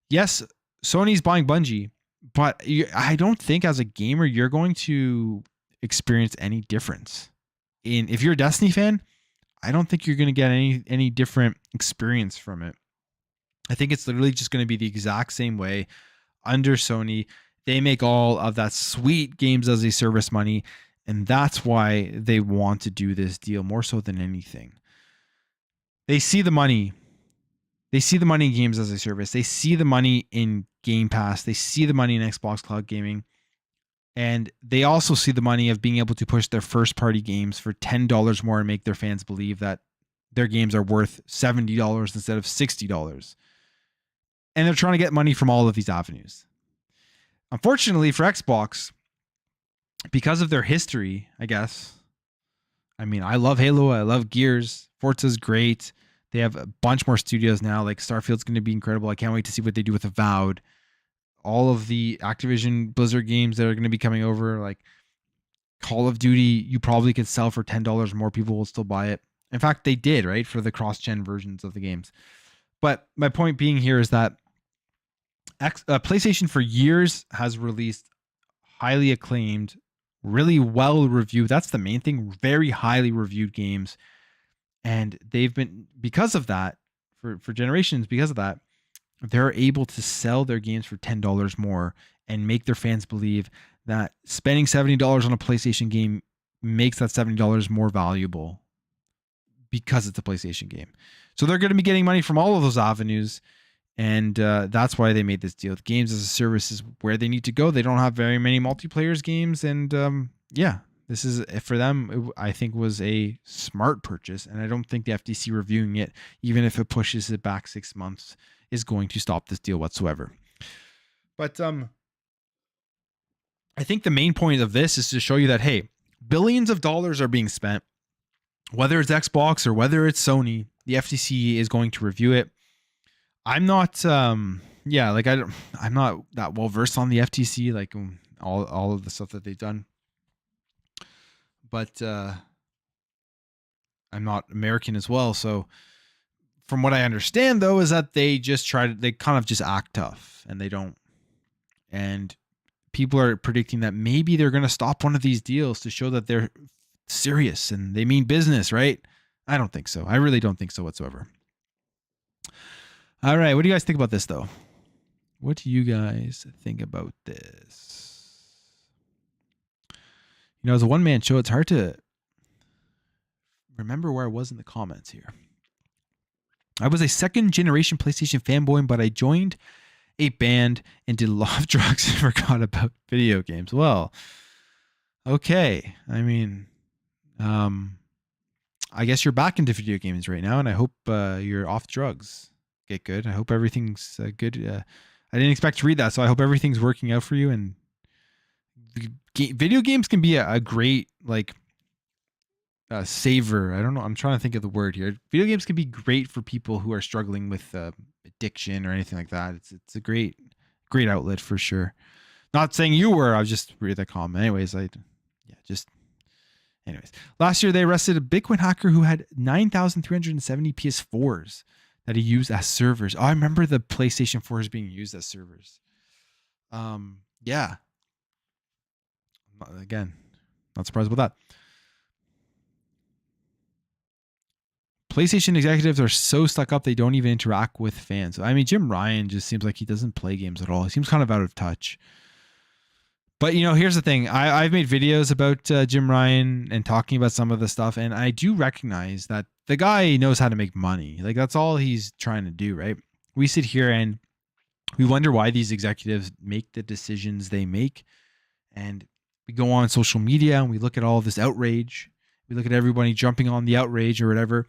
Yes, Sony's buying Bungie, but I don't think as a gamer you're going to experience any difference. If you're a Destiny fan, I don't think you're going to get any different experience from it. I think it's literally just going to be the exact same way under Sony. They make all of that sweet games as a service money, and that's why they want to do this deal more so than anything. They see the money. They see the money in games as a service. They see the money in Game Pass. They see the money in Xbox Cloud Gaming. And they also see the money of being able to push their first party games for $10 more and make their fans believe that their games are worth $70 instead of $60. And they're trying to get money from all of these avenues. Unfortunately for Xbox, because of their history, I guess. I mean, I love Halo. I love Gears. Forza's great. They have a bunch more studios now. Like Starfield's going to be incredible. I can't wait to see what they do with Avowed. All of the Activision Blizzard games that are going to be coming over, like Call of Duty, you probably could sell for $10 more. People will still buy it. In fact, they did, right? For the cross-gen versions of the games. But my point being here is that PlayStation for years has released highly acclaimed, really well reviewed. That's the main thing. Very highly reviewed games. And they've been, because of that, for generations, because of that, they're able to sell their games for $10 more and make their fans believe that spending $70 on a PlayStation game makes that $70 more valuable because it's a PlayStation game. So they're going to be getting money from all of those avenues. And that's why they made this deal. The games as a service is where they need to go. They don't have very many multiplayer games. And yeah, this is, for them, I think was a smart purchase. And I don't think the FTC reviewing it, even if it pushes it back 6 months, is going to stop this deal whatsoever. But I think the main point of this is to show you that, hey, billions of dollars are being spent, whether it's Xbox or whether it's Sony. The FTC is going to review it. I'm not, I'm not that well versed on the FTC, like all of the stuff that they've done. But I'm not American as well, so from what I understand, though, is that they kind of just act tough, and they don't. And people are predicting that maybe they're going to stop one of these deals to show that they're serious and they mean business, right? I don't think so. I really don't think so whatsoever. All right. What do you guys think about this, though? What do you guys think about this? You know, as a one-man show, it's hard to remember where I was in the comments here. I was a second-generation PlayStation fanboy, but I joined a band and did a lot of drugs and forgot about video games. Well, okay. I mean, I guess you're back into video games right now, and I hope you're off drugs. Get good. I hope everything's good. I didn't expect to read that, so I hope everything's working out for you. And video games can be a great, like, saver. I don't know. I'm trying to think of the word here. Video games can be great for people who are struggling with addiction or anything like that. It's a great outlet for sure. Not saying you were. I was just read that comment. Anyways, last year they arrested a Bitcoin hacker who had 9,370 PS4s that he used as servers. Oh, I remember the PlayStation 4s being used as servers. Yeah. Again, not surprised about that. PlayStation executives are so stuck up they don't even interact with fans. I mean, Jim Ryan just seems like he doesn't play games at all. He seems kind of out of touch. But, you know, here's the thing. I've made videos about Jim Ryan and talking about some of the stuff, and I do recognize that the guy knows how to make money. Like, that's all he's trying to do, right? We sit here and we wonder why these executives make the decisions they make. And we go on social media and we look at all this outrage. We look at everybody jumping on the outrage or whatever.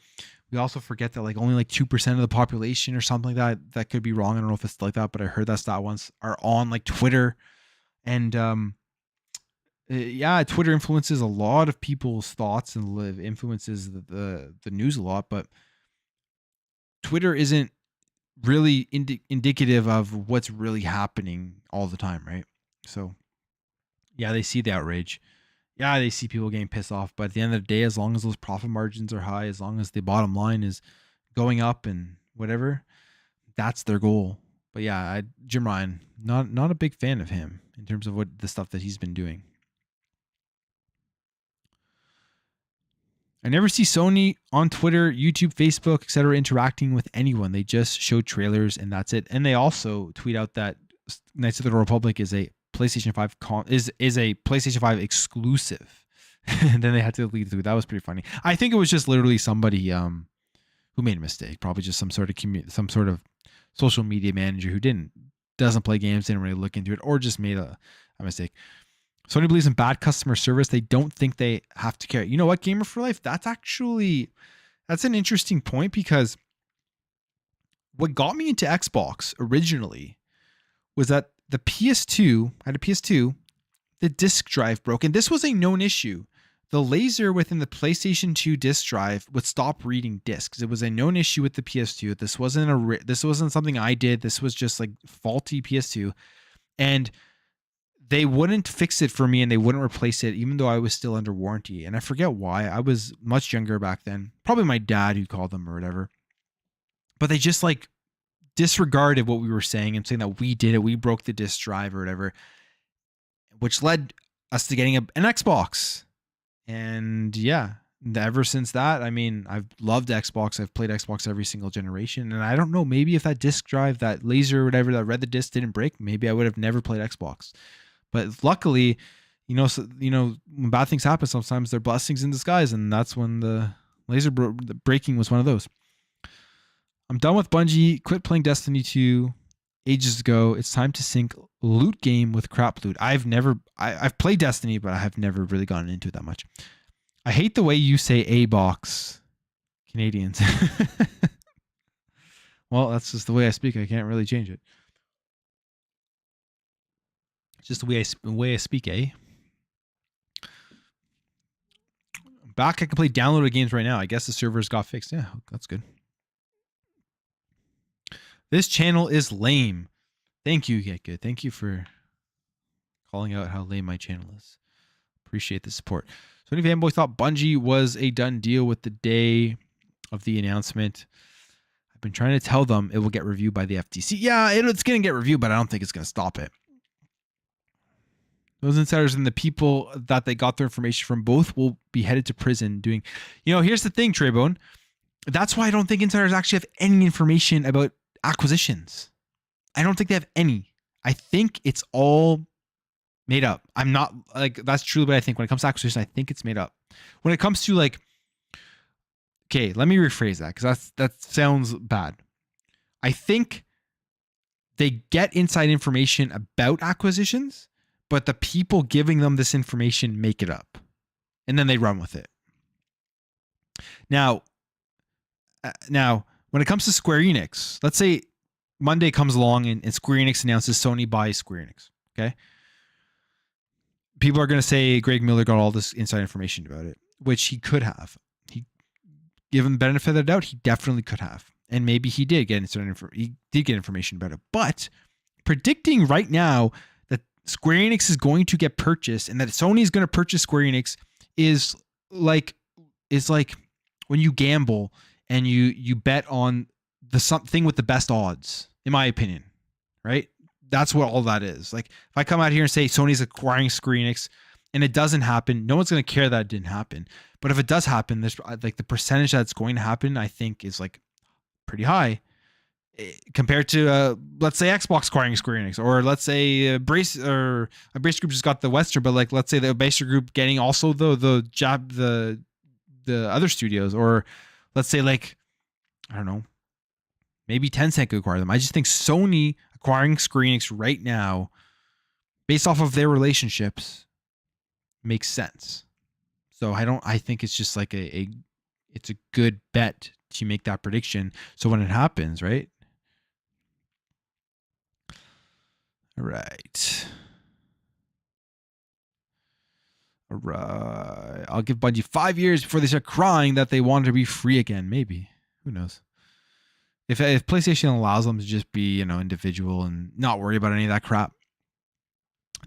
We also forget that like only like 2% of the population or something like that, that could be wrong. I don't know if it's like that, but I heard that stat once, are on like Twitter. And yeah, Twitter influences a lot of people's thoughts and influences the news a lot, but Twitter isn't really indicative of what's really happening all the time, right? So yeah, they see the outrage. Yeah, they see people getting pissed off, but at the end of the day, as long as those profit margins are high, as long as the bottom line is going up and whatever, that's their goal. But yeah, Jim Ryan, not a big fan of him in terms of what the stuff that he's been doing. I never see Sony on Twitter, YouTube, Facebook, etc. interacting with anyone. They just show trailers and that's it. And they also tweet out that Knights of the Republic is a PlayStation 5 is a PlayStation 5 exclusive. And then they had to lead through. That was pretty funny. I think it was just literally somebody who made a mistake. Probably just some sort of social media manager who doesn't play games, didn't really look into it, or just made a mistake. Sony believes in bad customer service. They don't think they have to care. You know what, Gamer for Life? That's an interesting point, because what got me into Xbox originally was that the PS2, I had a PS2, the disc drive broke. And this was a known issue. The laser within the PlayStation 2 disc drive would stop reading discs. It was a known issue with the PS2. This wasn't something I did. This was just like faulty PS2. And they wouldn't fix it for me, and they wouldn't replace it, even though I was still under warranty. And I forget why. I was much younger back then. Probably my dad who called them or whatever. But they just like disregarded what we were saying and saying that we did it. We broke the disc drive or whatever, which led us to getting an Xbox. And yeah, ever since that, I mean, I've loved Xbox. I've played Xbox every single generation. And I don't know, maybe if that disc drive, that laser or whatever that read the disc didn't break, maybe I would have never played Xbox. But luckily, when bad things happen, sometimes they're blessings in disguise. And that's when the laser breaking was one of those. I'm done with Bungie. Quit playing Destiny 2 ages ago. It's time to sync loot game with crap loot. I've played Destiny, but I have never really gotten into it that much. I hate the way you say A-box, Canadians. Well, that's just the way I speak. I can't really change it. It's just the way I speak, eh? Back, I can play downloaded games right now. I guess the servers got fixed. Yeah, that's good. This channel is lame. Thank you, Get Good. Thank you for calling out how lame my channel is. Appreciate the support. Sony fanboy thought Bungie was a done deal with the day of the announcement. I've been trying to tell them it will get reviewed by the FTC. Yeah, it's going to get reviewed, but I don't think it's going to stop it. Those insiders and the people that they got their information from both will be headed to prison doing... here's the thing, Treybone. That's why I don't think insiders actually have any information about acquisitions. I don't think they have any. I think it's all made up. I'm not that's truly what I think. When it comes to acquisition, I think it's made up. When it comes to okay, let me rephrase that, because that sounds bad. I think they get inside information about acquisitions, but the people giving them this information make it up, and then they run with it. Now, when it comes to Square Enix, let's say Monday comes along and Square Enix announces Sony buys Square Enix. Okay. People are going to say Greg Miller got all this inside information about it, which he could have. Given the benefit of the doubt, he definitely could have. And maybe he did get information about it. But predicting right now that Square Enix is going to get purchased and that Sony is going to purchase Square Enix is like when you gamble and you bet on the something with the best odds, in my opinion, right? That's what all that is. Like, if I come out here and say Sony's acquiring Square Enix and it doesn't happen, no one's going to care that it didn't happen. But if it does happen, there's the percentage that's going to happen, I think, is pretty high compared to let's say Xbox acquiring Square Enix, or let's say a Brace Group just got the Western, but let's say the Bracer Group getting also the other studios, or let's say I don't know, maybe Tencent could acquire them. I just think Sony acquiring Square Enix right now, based off of their relationships, makes sense. So I think it's just it's a good bet to make that prediction. So when it happens, right? All right. I'll give Bungie 5 years before they start crying that they want to be free again. Maybe. Who knows? If PlayStation allows them to just be, individual and not worry about any of that crap,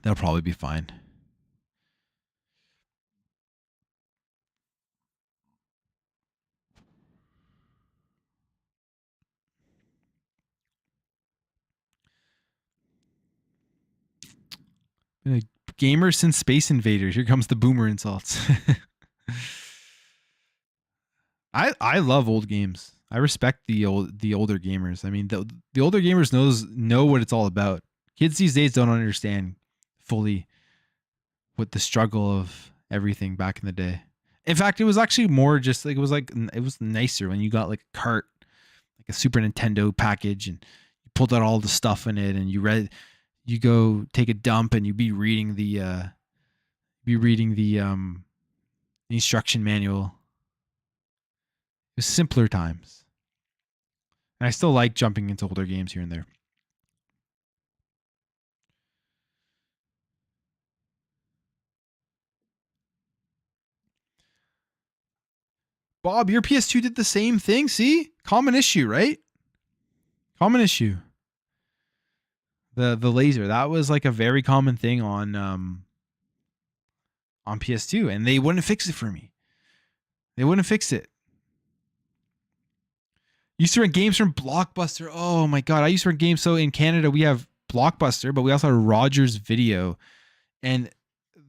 they'll probably be fine. Been a gamer since Space Invaders. Here comes the boomer insults. I love old games. I respect the older gamers. I mean, the older gamers know what it's all about. Kids these days don't understand fully what the struggle of everything back in the day. In fact, it was actually more just like it was nicer when you got like a cart, like a Super Nintendo package, and you pulled out all the stuff in it, and you go take a dump, and you be reading the instruction manual. It was simpler times, and I still like jumping into older games here and there. Bob, your PS2 did the same thing. See, common issue, right? Common issue. The laser, that was like a very common thing on PS2, and they wouldn't fix it for me. They wouldn't fix it. Used to rent games from Blockbuster. Oh my god, I used to rent games. So in Canada, we have Blockbuster, but we also have Rogers Video, and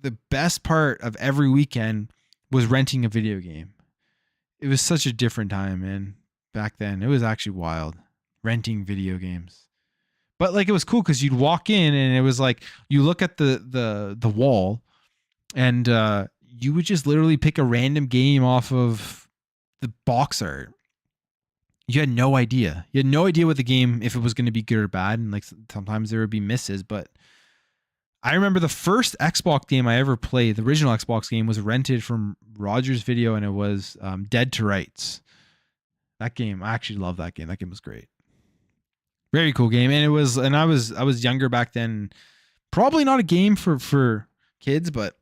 the best part of every weekend was renting a video game. It was such a different time, man. Back then, it was actually wild renting video games. But like it was cool because you'd walk in and it was like you look at the wall, and you would just literally pick a random game off of the box art. You had no idea. You had no idea what the game, if it was going to be good or bad, and like sometimes there would be misses. But I remember the first Xbox game I ever played, the original Xbox game, was rented from Rogers Video, and it was Dead to Rights. That game, I actually love that game. That game was great. Very cool game, and I was younger back then. Probably not a game for kids, but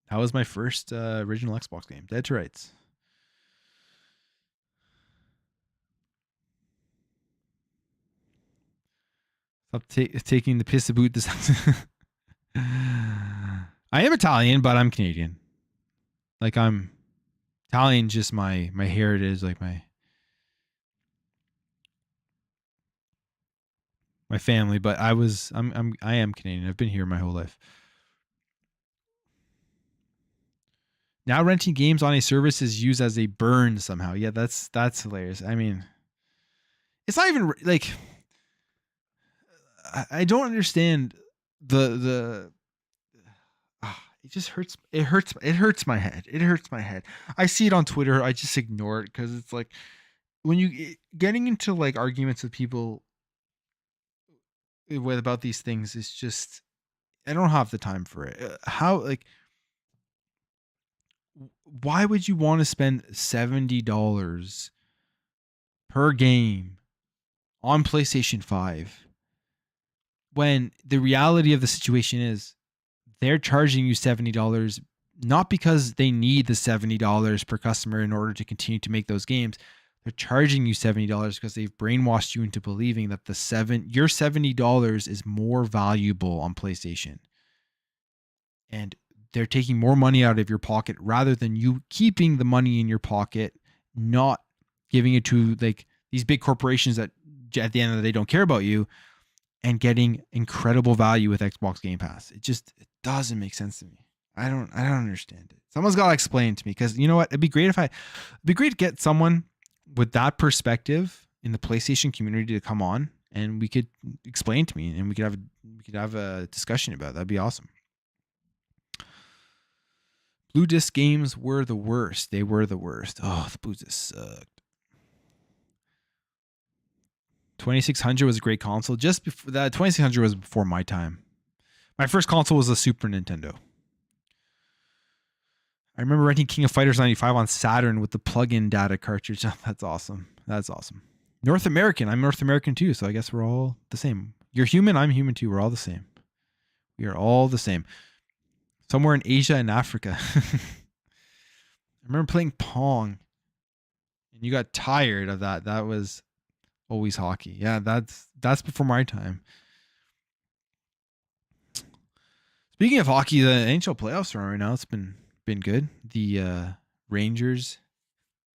that was my first original Xbox game, Dead to Rights. Stop taking the piss about this. I am Italian, but I'm Canadian. Like I'm Italian, just my heritage, like my family. But I am Canadian. I've been here my whole life. Now renting games on a service is used as a burn somehow. Yeah, that's hilarious. I mean, it's not even like I don't understand the it just hurts. It hurts my head. It hurts my head. I see it on Twitter. I just ignore it because it's like when you getting into like arguments with people with about these things is just I don't have the time for it. How like why would you want to spend $70 per game on PlayStation 5 when the reality of the situation is they're charging you $70 not because they need the $70 per customer in order to continue to make those games. They're charging you $70 because they've brainwashed you into believing that your $70 is more valuable on PlayStation. And they're taking more money out of your pocket rather than you keeping the money in your pocket, not giving it to like these big corporations that at the end of the day don't care about you, and getting incredible value with Xbox Game Pass. It doesn't make sense to me. I don't understand it. Someone's got to explain it to me because you know what? It'd be great to get someone with that perspective in the PlayStation community to come on and we could explain to me and we could have a discussion about it. That'd be awesome. Blue Disc games were the worst. They were the worst. Oh, the Blue Disc sucked. 2600 was a great console. Just before that, 2600 was before my time. My first console was a Super Nintendo. I remember renting King of Fighters 95 on Saturn with the plug-in data cartridge. That's awesome. That's awesome. North American. I'm North American too, so I guess we're all the same. You're human. I'm human too. We're all the same. We are all the same. Somewhere in Asia and Africa. I remember playing Pong, and you got tired of that. That was always hockey. Yeah, that's before my time. Speaking of hockey, the NHL playoffs are on right now. It's been good. The Rangers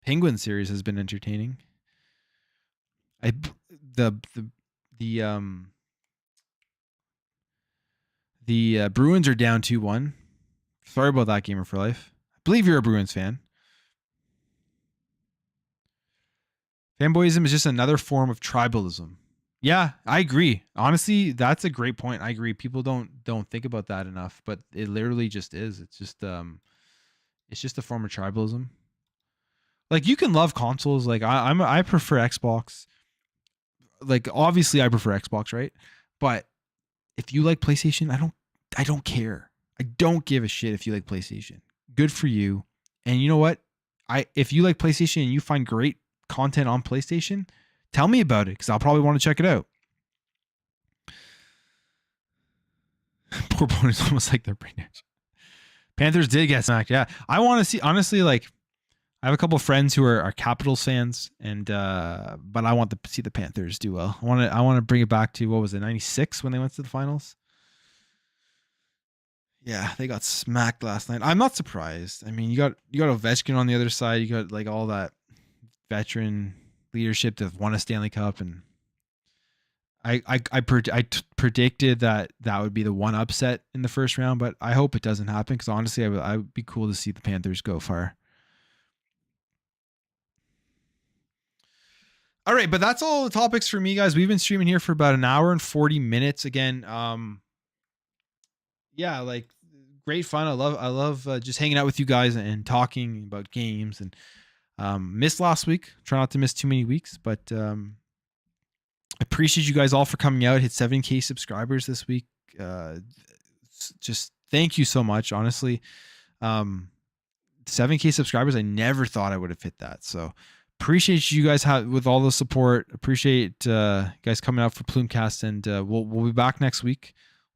Penguins series has been entertaining. The Bruins are down 2-1. Sorry about that, Gamer for Life. I believe you're a Bruins fan. Fanboyism is just another form of tribalism. Yeah, I agree. Honestly, that's a great point. I agree. People don't think about that enough, but it literally just is. It's just a form of tribalism. Like you can love consoles. Like I prefer Xbox. Like obviously I prefer Xbox, right? But if you like PlayStation, I don't care. I don't give a shit if you like PlayStation. Good for you. And you know what? If you like PlayStation and you find great content on PlayStation, tell me about it because I'll probably want to check it out. Poor opponents almost like their brain damage. Panthers did get smacked. Yeah. I want to see, honestly, like, I have a couple of friends who are Capitals fans, and but I want to see the Panthers do well. I want to bring it back to, what was it, 96 when they went to the finals? Yeah, they got smacked last night. I'm not surprised. I mean, you got Ovechkin on the other side. You got like all that veteran leadership that won a Stanley Cup, and I predicted that would be the one upset in the first round, but I hope it doesn't happen because honestly, I would be cool to see the Panthers go far. All right, but that's all the topics for me, guys. We've been streaming here for about an hour and 40 minutes. Again, yeah, like great fun. I love just hanging out with you guys and talking about games. And missed last week. Try not to miss too many weeks, but appreciate you guys all for coming out. Hit 7K subscribers this week. Just thank you so much. Honestly, 7K subscribers. I never thought I would have hit that. So appreciate you guys with all the support. Appreciate guys coming out for Plumecast, and we'll be back next week,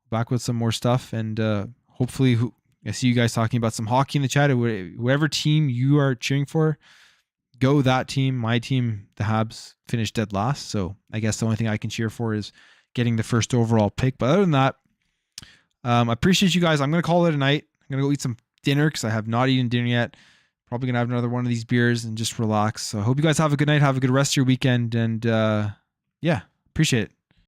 back with some more stuff, and hopefully I see you guys talking about some hockey in the chat. Whoever team you are cheering for, go that team. My team, the Habs, finished dead last, so I guess the only thing I can cheer for is getting the first overall pick. But other than that, I appreciate you guys. I'm gonna call it a night. I'm gonna go eat some dinner because I have not eaten dinner yet. Probably gonna have another one of these beers and just relax. So I hope you guys have a good night. Have a good rest of your weekend, and yeah, appreciate it.